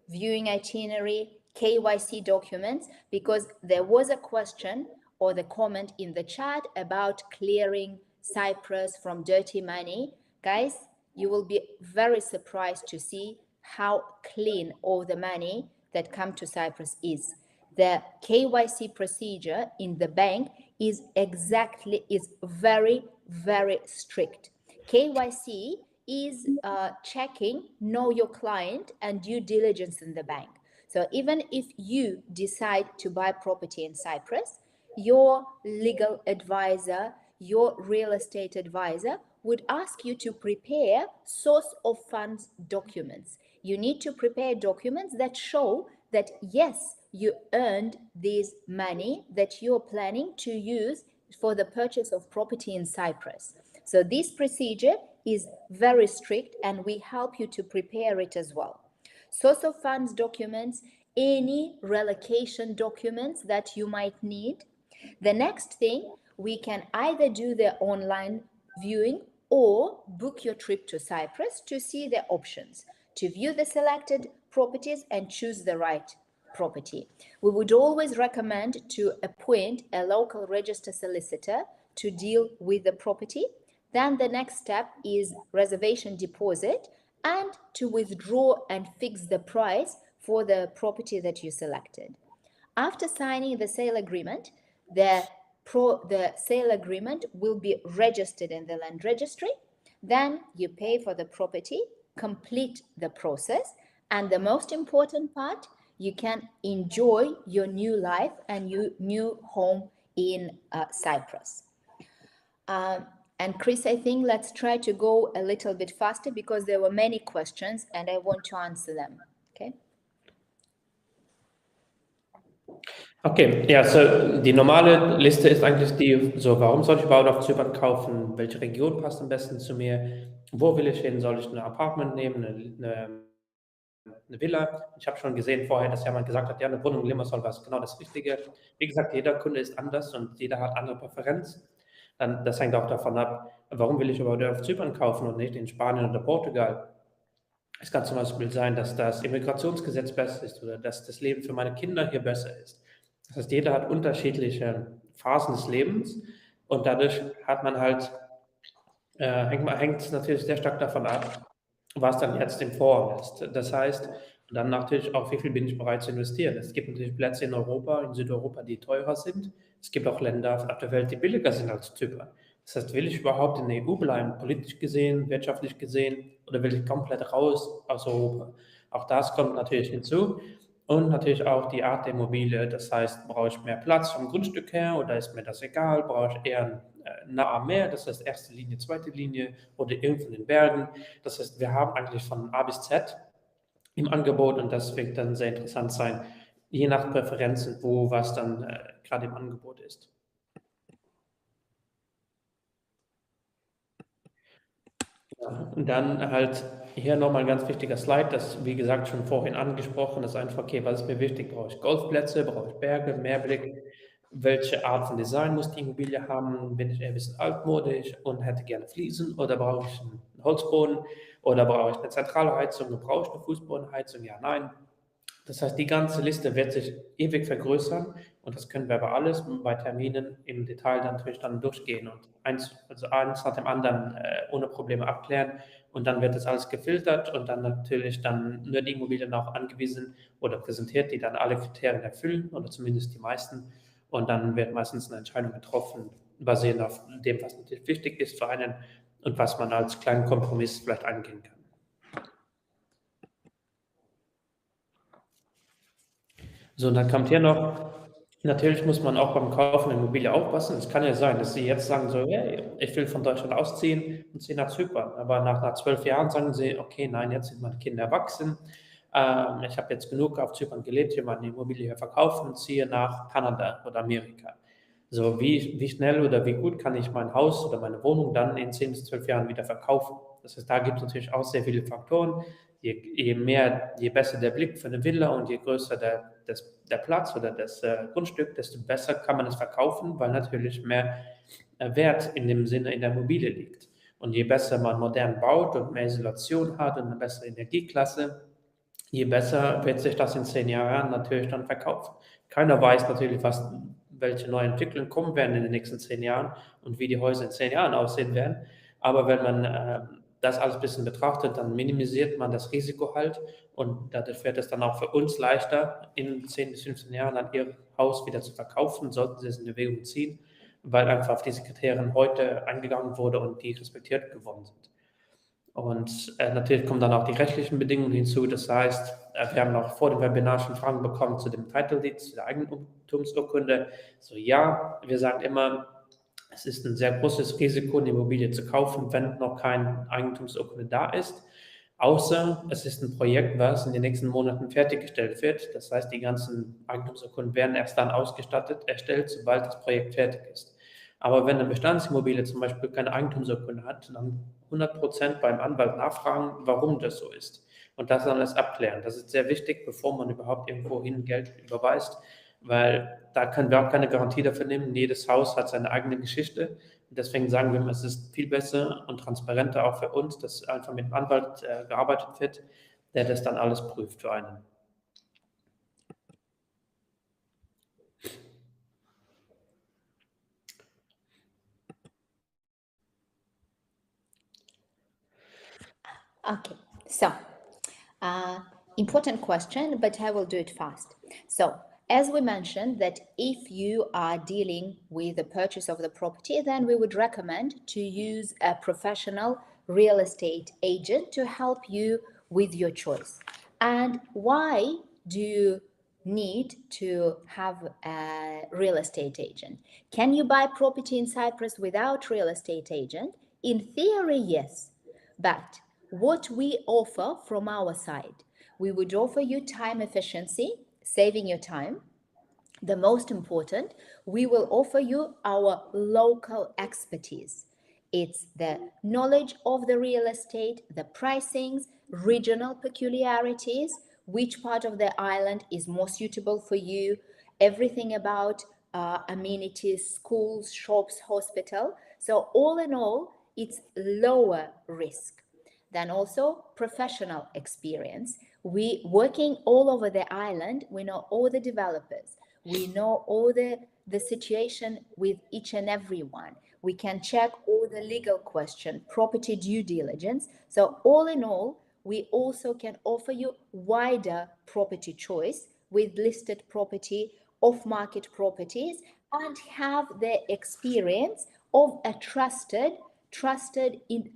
viewing itinerary, KYC documents, because there was a question or the comment in the chat about clearing Cyprus from dirty money. Guys, you will be very surprised to see how clean all the money that come to Cyprus is. The KYC procedure in the bank is very, very strict. KYC is checking, know your client and due diligence in the bank. So even if you decide to buy property in Cyprus, your legal advisor, your real estate advisor would ask you to prepare source of funds documents. You need to prepare documents that show that yes, you earned this money that you're planning to use for the purchase of property in Cyprus. So this procedure is very strict and we help you to prepare it as well. Source of funds documents, any relocation documents that you might need. The next thing, we can either do the online viewing or book your trip to Cyprus to see the options, to view the selected properties and choose the right property. We would always recommend to appoint a local registered solicitor to deal with the property. Then the next step is reservation deposit and to withdraw and fix the price for the property that you selected. After signing the sale agreement, the sale agreement will be registered in the land registry. Then you pay for the property, complete the process, and the most important part, you can enjoy your new life and your new home in Cyprus. And Chris, I think let's try to go a little bit faster because there were many questions and I want to answer them. Okay? Okay, ja, so die normale Liste ist eigentlich die, so warum soll ich überhaupt auf Zypern kaufen, welche Region passt am besten zu mir, wo will ich hin, soll ich ein Apartment nehmen, eine Villa. Ich habe schon gesehen vorher, dass jemand gesagt hat, ja, eine Wohnung in Limassol war genau das Richtige. Wie gesagt, jeder Kunde ist anders und jeder hat andere Präferenz. Das hängt auch davon ab, warum will ich überhaupt auf Zypern kaufen und nicht in Spanien oder Portugal. Es kann zum Beispiel sein, dass das Immigrationsgesetz besser ist oder dass das Leben für meine Kinder hier besser ist. Das heißt, jeder hat unterschiedliche Phasen des Lebens und dadurch hat man halt, hängt es natürlich sehr stark davon ab, was dann jetzt im Vorraum ist. Das heißt, dann natürlich auch, wie viel bin ich bereit zu investieren. Es gibt natürlich Plätze in Europa, in Südeuropa, die teurer sind. Es gibt auch Länder auf der Welt, die billiger sind als Zypern. Das heißt, will ich überhaupt in der EU bleiben, politisch gesehen, wirtschaftlich gesehen, oder will ich komplett raus aus Europa? Auch das kommt natürlich hinzu. Und natürlich auch die Art der Immobilie. Das heißt, brauche ich mehr Platz vom Grundstück her oder ist mir das egal? Brauche ich eher nah am Meer, das heißt erste Linie, zweite Linie oder irgendwo in den Bergen? Das heißt, wir haben eigentlich von A bis Z im Angebot und das wird dann sehr interessant sein, je nach Präferenzen, wo was dann gerade im Angebot ist. Ja, und dann halt hier nochmal ein ganz wichtiger Slide, das wie gesagt schon vorhin angesprochen, das ist einfach, okay, was ist mir wichtig? Brauche ich Golfplätze, brauche ich Berge, Meerblick? welche Art von Design muss die Immobilie haben, bin ich eher ein bisschen altmodisch und hätte gerne Fliesen oder brauche ich einen Holzboden oder brauche ich eine zentrale Heizung und brauche ich eine Fußbodenheizung, ja, nein. Das heißt, die ganze Liste wird sich ewig vergrößern und das können wir aber alles bei Terminen im Detail dann natürlich dann durchgehen und eins nach dem anderen ohne Probleme abklären und dann wird das alles gefiltert und dann natürlich dann nur die Immobilien auch angewiesen oder präsentiert, die dann alle Kriterien erfüllen oder zumindest die meisten und dann wird meistens eine Entscheidung getroffen, basierend auf dem, was natürlich wichtig ist für einen und was man als kleinen Kompromiss vielleicht eingehen kann. So, und dann kommt hier noch, natürlich muss man auch beim Kaufen der Immobilie aufpassen. Es kann ja sein, dass Sie jetzt sagen so, hey, ich will von Deutschland ausziehen und ziehe nach Zypern. Aber nach 12 Jahren sagen Sie, okay, nein, jetzt sind meine Kinder erwachsen. Ich habe jetzt genug auf Zypern gelebt, hier meine Immobilie hier verkaufen und ziehe nach Kanada oder Amerika. So, wie schnell oder wie gut kann ich mein Haus oder meine Wohnung dann in 10 bis 12 Jahren wieder verkaufen? Das heißt, da gibt es natürlich auch sehr viele Faktoren. Je besser der Blick für eine Villa und je größer der Platz oder das Grundstück, desto besser kann man es verkaufen, weil natürlich mehr Wert in dem Sinne in der Immobilie liegt. Und je besser man modern baut und mehr Isolation hat und eine bessere Energieklasse, je besser wird sich das in 10 Jahren natürlich dann verkaufen. Keiner weiß natürlich, welche neuen Entwicklungen kommen werden in den nächsten 10 Jahren und wie die Häuser in 10 Jahren aussehen werden. Aber wenn man das alles ein bisschen betrachtet, dann minimisiert man das Risiko halt und dadurch wird es dann auch für uns leichter, in 10 bis 15 Jahren dann ihr Haus wieder zu verkaufen, sollten sie es in Erwägung ziehen, weil einfach auf diese Kriterien heute eingegangen wurde und die respektiert geworden sind. Und natürlich kommen dann auch die rechtlichen Bedingungen hinzu. Das heißt, wir haben auch vor dem Webinar schon Fragen bekommen zu dem Title Deed, zu der Eigentumsurkunde. So ja, wir sagen immer, es ist ein sehr großes Risiko, eine Immobilie zu kaufen, wenn noch keine Eigentumsurkunde da ist. Außer es ist ein Projekt, was in den nächsten Monaten fertiggestellt wird. Das heißt, die ganzen Eigentumsurkunden werden erst dann erstellt, sobald das Projekt fertig ist. Aber wenn eine Bestandsimmobilie zum Beispiel keine Eigentumsurkunde hat, dann 100% beim Anwalt nachfragen, warum das so ist. Und das dann alles abklären. Das ist sehr wichtig, bevor man überhaupt irgendwohin Geld überweist, weil da können wir auch keine Garantie dafür nehmen. Jedes Haus hat seine eigene Geschichte. Und deswegen sagen wir immer, es ist viel besser und transparenter auch für uns, dass einfach mit dem Anwalt gearbeitet wird, der das dann alles prüft für einen. Okay, so important question, but I will do it fast. So as we mentioned that if you are dealing with the purchase of the property, then we would recommend to use a professional real estate agent to help you with your choice. And why do you need to have a real estate agent? Can you buy property in Cyprus without real estate agent? In theory, yes, but what we offer from our side, we would offer you time efficiency, saving your time. The most important, we will offer you our local expertise. It's the knowledge of the real estate, the pricings, regional peculiarities, which part of the island is more suitable for you, everything about amenities, schools, shops, hospital. So all in all, it's lower risk. Then also professional experience. We working all over the island, we know all the developers, we know all the situation with each and every one. We can check all the legal question, property due diligence. So all in all, we also can offer you wider property choice with listed property, off-market properties, and have the experience of a trusted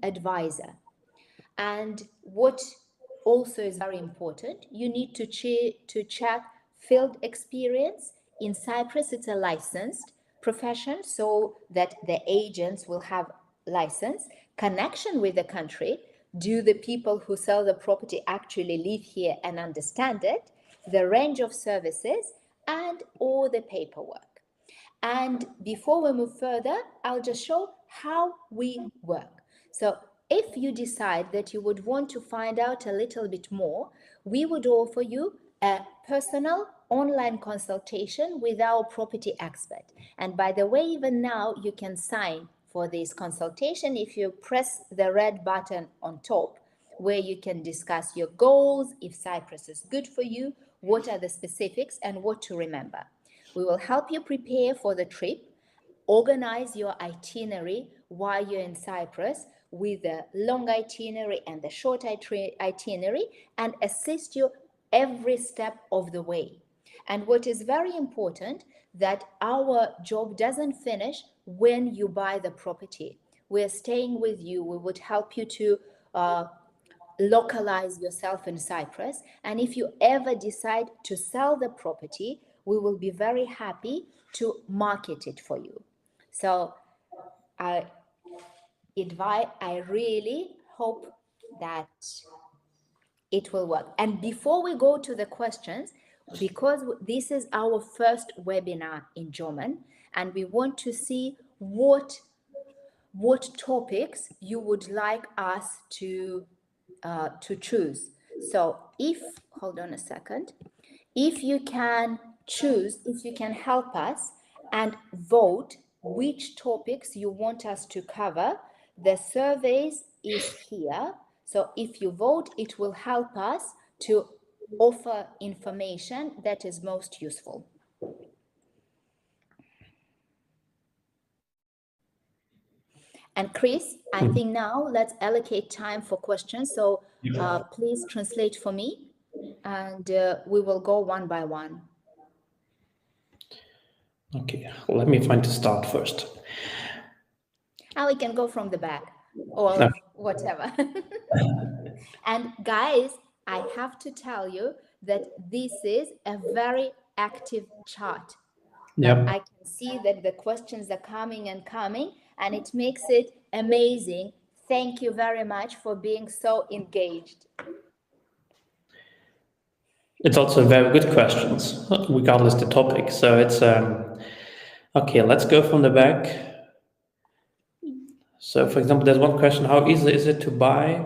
advisor. And what also is very important, you need to check field experience. In Cyprus, it's a licensed profession, so that the agents will have license, connection with the country. Do the people who sell the property actually live here and understand it? The range of services and all the paperwork. And before we move further, I'll just show how we work. So if you decide that you would want to find out a little bit more, we would offer you a personal online consultation with our property expert. And by the way, even now you can sign for this consultation if you press the red button on top, where you can discuss your goals, if Cyprus is good for you, what are the specifics, and what to remember. We will help you prepare for the trip, organize your itinerary while you're in Cyprus with the long itinerary and the short itinerary, and assist you every step of the way. And what is very important, that our job doesn't finish when you buy the property. We're staying with you. We would help you to localize yourself in Cyprus. And if you ever decide to sell the property, we will be very happy to market it for you. So I really hope that it will work. And before we go to the questions, because this is our first webinar in German, and we want to see what topics you would like us to choose. So hold on a second, if you can help us and vote which topics you want us to cover, the surveys is here. So if you vote, it will help us to offer information that is most useful. And Chris, I think now let's allocate time for questions. So please translate for me, and we will go one by one. Okay, let me find the start first. And we can go from the back or whatever. And guys, I have to tell you that this is a very active chat. Yeah. I can see that the questions are coming and coming, and it makes it amazing. Thank you very much for being so engaged. It's also very good questions, regardless the topic. So it's, okay, let's go from the back. So for example, there's one question: how easy is it to buy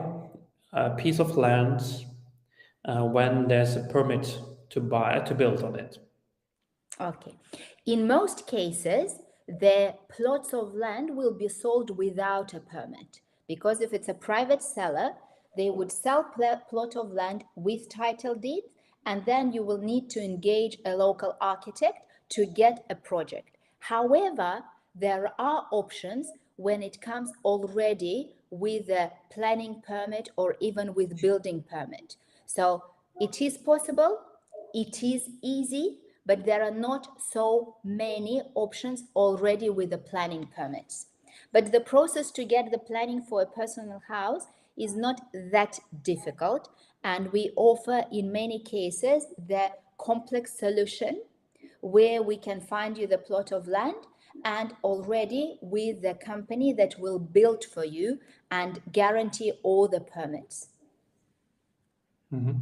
a piece of land when there's a permit to build on it? Okay. In most cases, the plots of land will be sold without a permit, because if it's a private seller, they would sell plot of land with title deed, and then you will need to engage a local architect to get a project. However, there are options when it comes already with a planning permit or even with building permit. So it is possible, it is easy, but there are not so many options already with the planning permits. But the process to get the planning for a personal house is not that difficult, and we offer in many cases the complex solution where we can find you the plot of land and already with the company that will build for you and guarantee all the permits. Mm-hmm.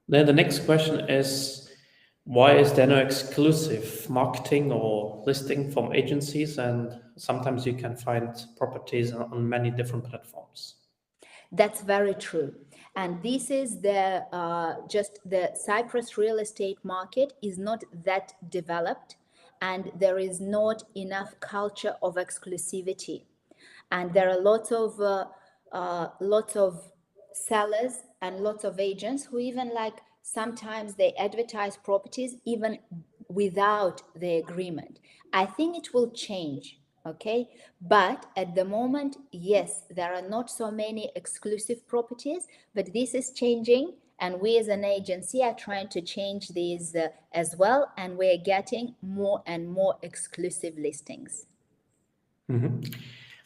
Then the next question is, why is there no exclusive marketing or listing from agencies? And sometimes you can find properties on many different platforms. That's very true. And this is just the Cyprus real estate market is not that developed, and there is not enough culture of exclusivity. And there are lots of sellers and lots of agents who even sometimes they advertise properties even without the agreement. I think it will change. Okay, but at the moment, yes, there are not so many exclusive properties, but this is changing, and we as an agency are trying to change these as well, and we're getting more and more exclusive listings. Mm-hmm.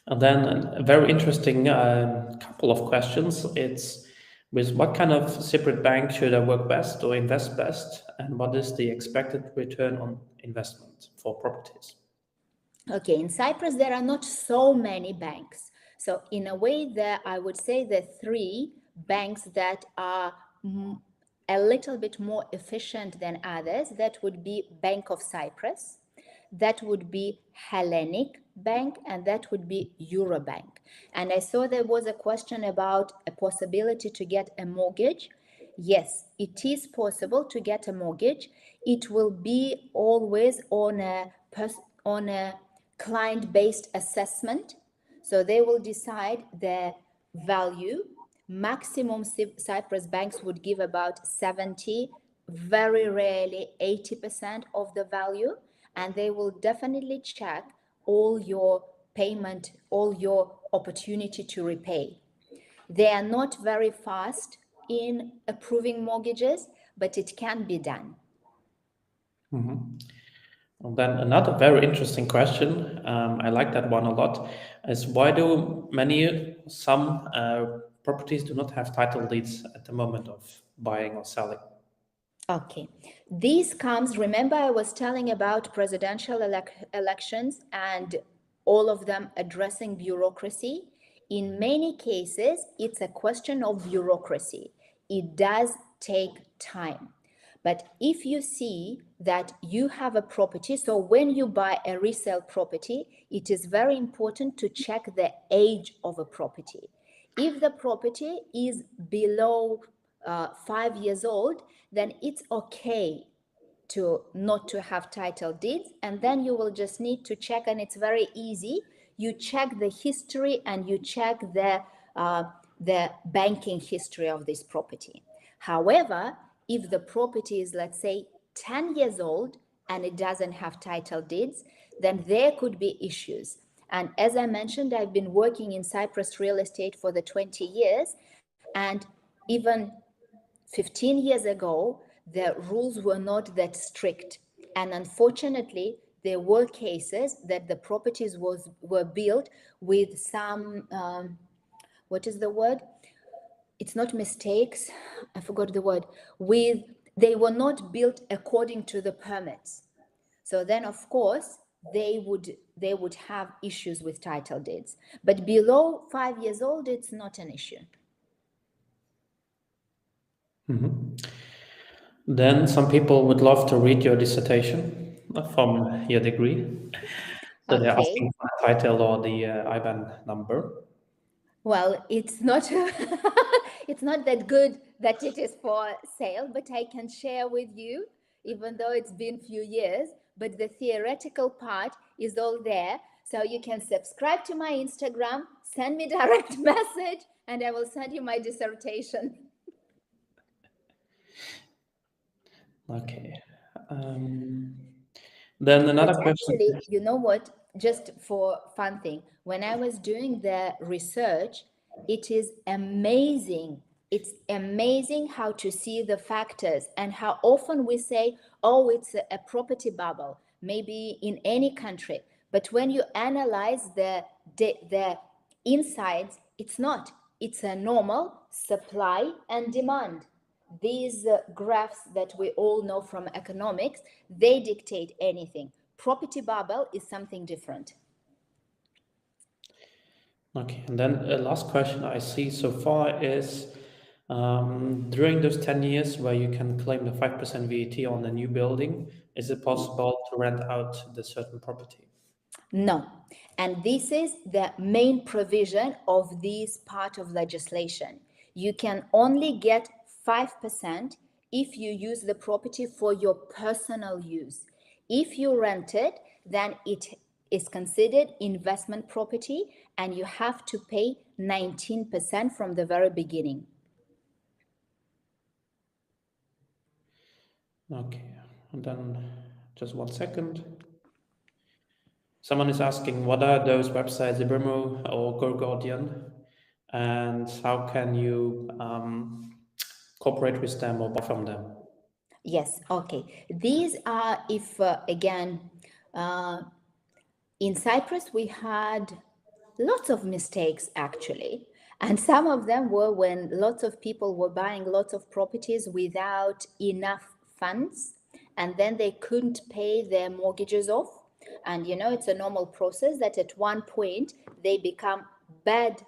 And then a very interesting couple of questions. It's, with what kind of Cypriot bank should I work best or invest best, and what is the expected return on investment for properties? Okay, in Cyprus, there are not so many banks. So in a way, I would say the three banks that are a little bit more efficient than others, that would be Bank of Cyprus, that would be Hellenic Bank, and that would be Eurobank. And I saw there was a question about a possibility to get a mortgage. yes, it is possible to get a mortgage. It will be always on a client-based assessment. So they will decide the value. Maximum Cyprus banks would give about 70, very rarely 80% of the value. And they will definitely check all your payment, all your opportunity to repay. They are not very fast in approving mortgages, but it can be done. And then another very interesting question, I like that one a lot, is why do some properties do not have title deeds at the moment of buying or selling? Okay, this comes, remember I was telling about presidential elections and all of them addressing bureaucracy. In many cases, it's a question of bureaucracy. It does take time. But if you see that you have a property, so when you buy a resale property, it is very important to check the age of a property. If the property is below 5 years old, then it's okay not to have title deeds, and then you will just need to check, and it's very easy. You check the history and you check the banking history of this property. However, if the property is, let's say, 10 years old and it doesn't have title deeds, then there could be issues. And as I mentioned, I've been working in Cyprus real estate for the 20 years, and even 15 years ago, the rules were not that strict. And unfortunately, there were cases that the properties were built with some, what is the word? It's not mistakes, I forgot the word. They were not built according to the permits. So then, of course, they would have issues with title deeds. But below 5 years old, it's not an issue. Then some people would love to read your dissertation from your degree. So they're asking for the title or the IBAN number. Well, it's not it's not that good that it is for sale, but I can share with you, even though it's been a few years, but the theoretical part is all there. So you can subscribe to my Instagram, send me direct message, and I will send you my dissertation. Okay. Then another question. Actually, you know what? Just for fun thing, when I was doing the research, it is amazing. It's amazing how to see the factors and how often we say, oh, it's a property bubble, maybe in any country. But when you analyze the insides, it's not. It's a normal supply and demand. These graphs that we all know from economics, they dictate anything. Property bubble is something different. Okay, and then a last question I see so far is, during those 10 years where you can claim the 5% VAT on a new building, is it possible to rent out the certain property? No. And this is the main provision of this part of legislation. You can only get 5% if you use the property for your personal use. If you rent it, then it is considered investment property and you have to pay 19% from the very beginning. Okay, and then just 1 second. Someone is asking, what are those websites, Ibrimo or Gorgodian, and how can you cooperate with them or buy from them? Yes, okay. These are, if again, in Cyprus, we had lots of mistakes actually. And some of them were when lots of people were buying lots of properties without enough funds, and then they couldn't pay their mortgages off. And you know, it's a normal process that at one point they become bad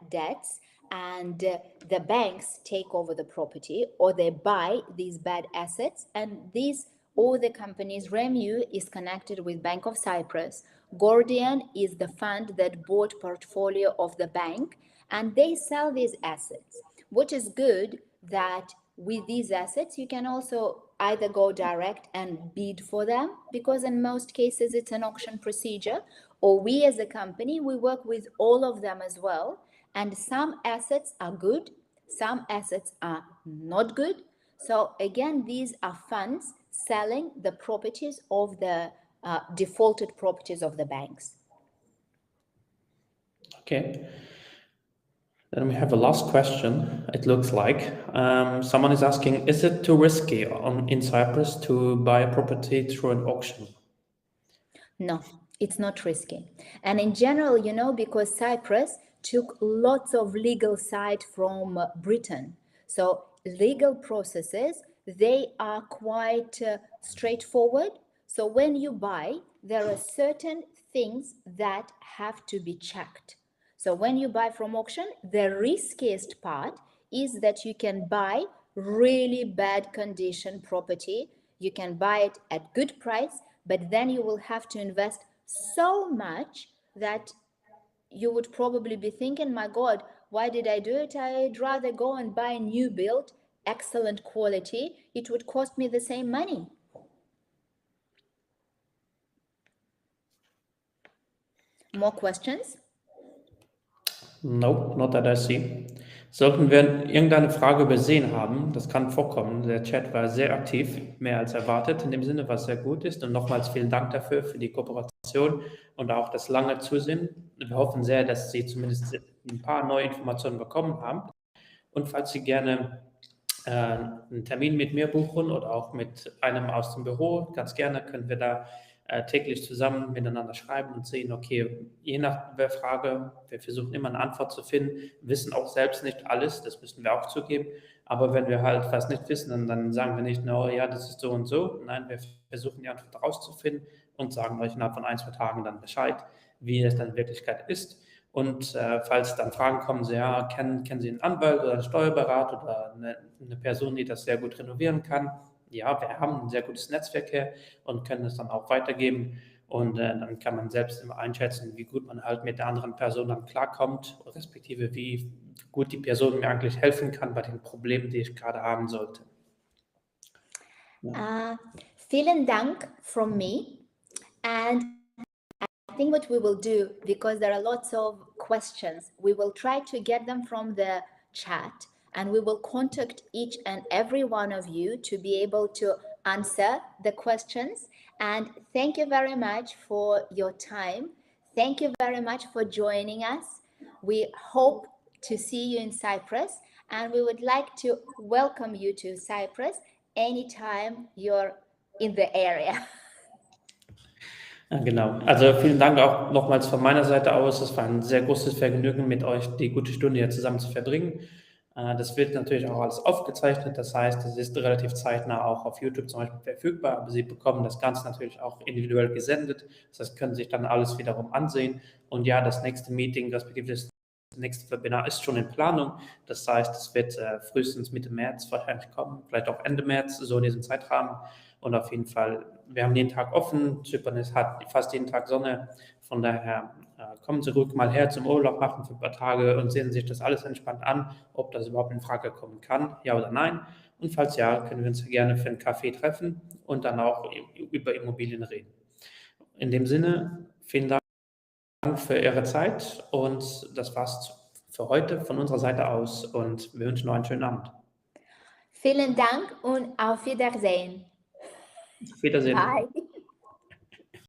debts, and the banks take over the property or they buy these bad assets. And these, all the companies, REMU is connected with Bank of Cyprus. Gordian is the fund that bought portfolio of the bank, and they sell these assets. What is good, that with these assets, you can also either go direct and bid for them, because in most cases it's an auction procedure, or we as a company, we work with all of them as well. And some assets are good, some assets are not good. So again, these are funds selling the properties of the defaulted properties of the banks. Okay. Then we have a last question, it looks like. Someone is asking, is it too risky in Cyprus to buy a property through an auction? No, it's not risky. And in general, you know, because Cyprus took lots of legal side from Britain. So legal processes, they are quite straightforward. So when you buy, there are certain things that have to be checked. So when you buy from auction, the riskiest part is that you can buy really bad condition property. You can buy it at good price, but then you will have to invest so much that you would probably be thinking, my God, why did I do it? I'd rather go and buy a new build, excellent quality. It would cost me the same money. More questions? No, not that I see. Sollten wir irgendeine Frage übersehen haben, das kann vorkommen. Der Chat war sehr aktiv, mehr als erwartet in dem Sinne, was sehr gut ist. Und nochmals vielen Dank dafür, für die Kooperation und auch das lange Zusehen. Wir hoffen sehr, dass Sie zumindest ein paar neue Informationen bekommen haben. Und falls Sie gerne einen Termin mit mir buchen oder auch mit einem aus dem Büro, ganz gerne können wir da täglich zusammen miteinander schreiben und sehen, okay, je nach der Frage, wir versuchen immer eine Antwort zu finden, wissen auch selbst nicht alles, das müssen wir auch zugeben, aber wenn wir halt was nicht wissen, dann sagen wir nicht, no, ja, das ist so und so, nein, wir versuchen die Antwort herauszufinden und sagen euch innerhalb von 1-2 Tagen dann Bescheid, wie es dann in Wirklichkeit ist. Und falls dann Fragen kommen, so, ja, kennen Sie einen Anwalt oder einen Steuerberater oder eine Person, die das sehr gut renovieren kann? Ja, wir haben ein sehr gutes Netzwerk hier und können es dann auch weitergeben. Und dann kann man selbst immer einschätzen, wie gut man halt mit der anderen Person dann klarkommt, respektive wie gut die Person mir eigentlich helfen kann bei den Problemen, die ich gerade haben sollte. Vielen Dank from me. And I think what we will do, because there are lots of questions, we will try to get them from the chat, and we will contact each and every one of you to be able to answer the questions. And thank you very much for your time. Thank you very much for joining us. We hope to see you in Cyprus, and we would like to welcome you to Cyprus anytime you're in the area. Ja, genau. Also vielen Dank auch nochmals von meiner Seite aus. Es war ein sehr großes Vergnügen, mit euch die gute Stunde hier zusammen zu verbringen. Das wird natürlich auch alles aufgezeichnet. Das heißt, es ist relativ zeitnah auch auf YouTube zum Beispiel verfügbar. Aber Sie bekommen das Ganze natürlich auch individuell gesendet. Das heißt, können sich dann alles wiederum ansehen. Und ja, das nächste Meeting, respektive das nächste Webinar ist schon in Planung. Das heißt, es wird frühestens Mitte März wahrscheinlich kommen, vielleicht auch Ende März, so in diesem Zeitrahmen. Und auf jeden Fall, wir haben jeden Tag offen. Zypern hat fast jeden Tag Sonne. Von daher kommen Sie ruhig mal her zum Urlaub machen für ein paar Tage und sehen sich das alles entspannt an, ob das überhaupt in Frage kommen kann, ja oder nein. Und falls ja, können wir uns gerne für einen Kaffee treffen und dann auch über Immobilien reden. In dem Sinne, vielen Dank für Ihre Zeit und das war's für heute von unserer Seite aus und wir wünschen noch einen schönen Abend. Vielen Dank und auf Wiedersehen. Auf Wiedersehen. Bye.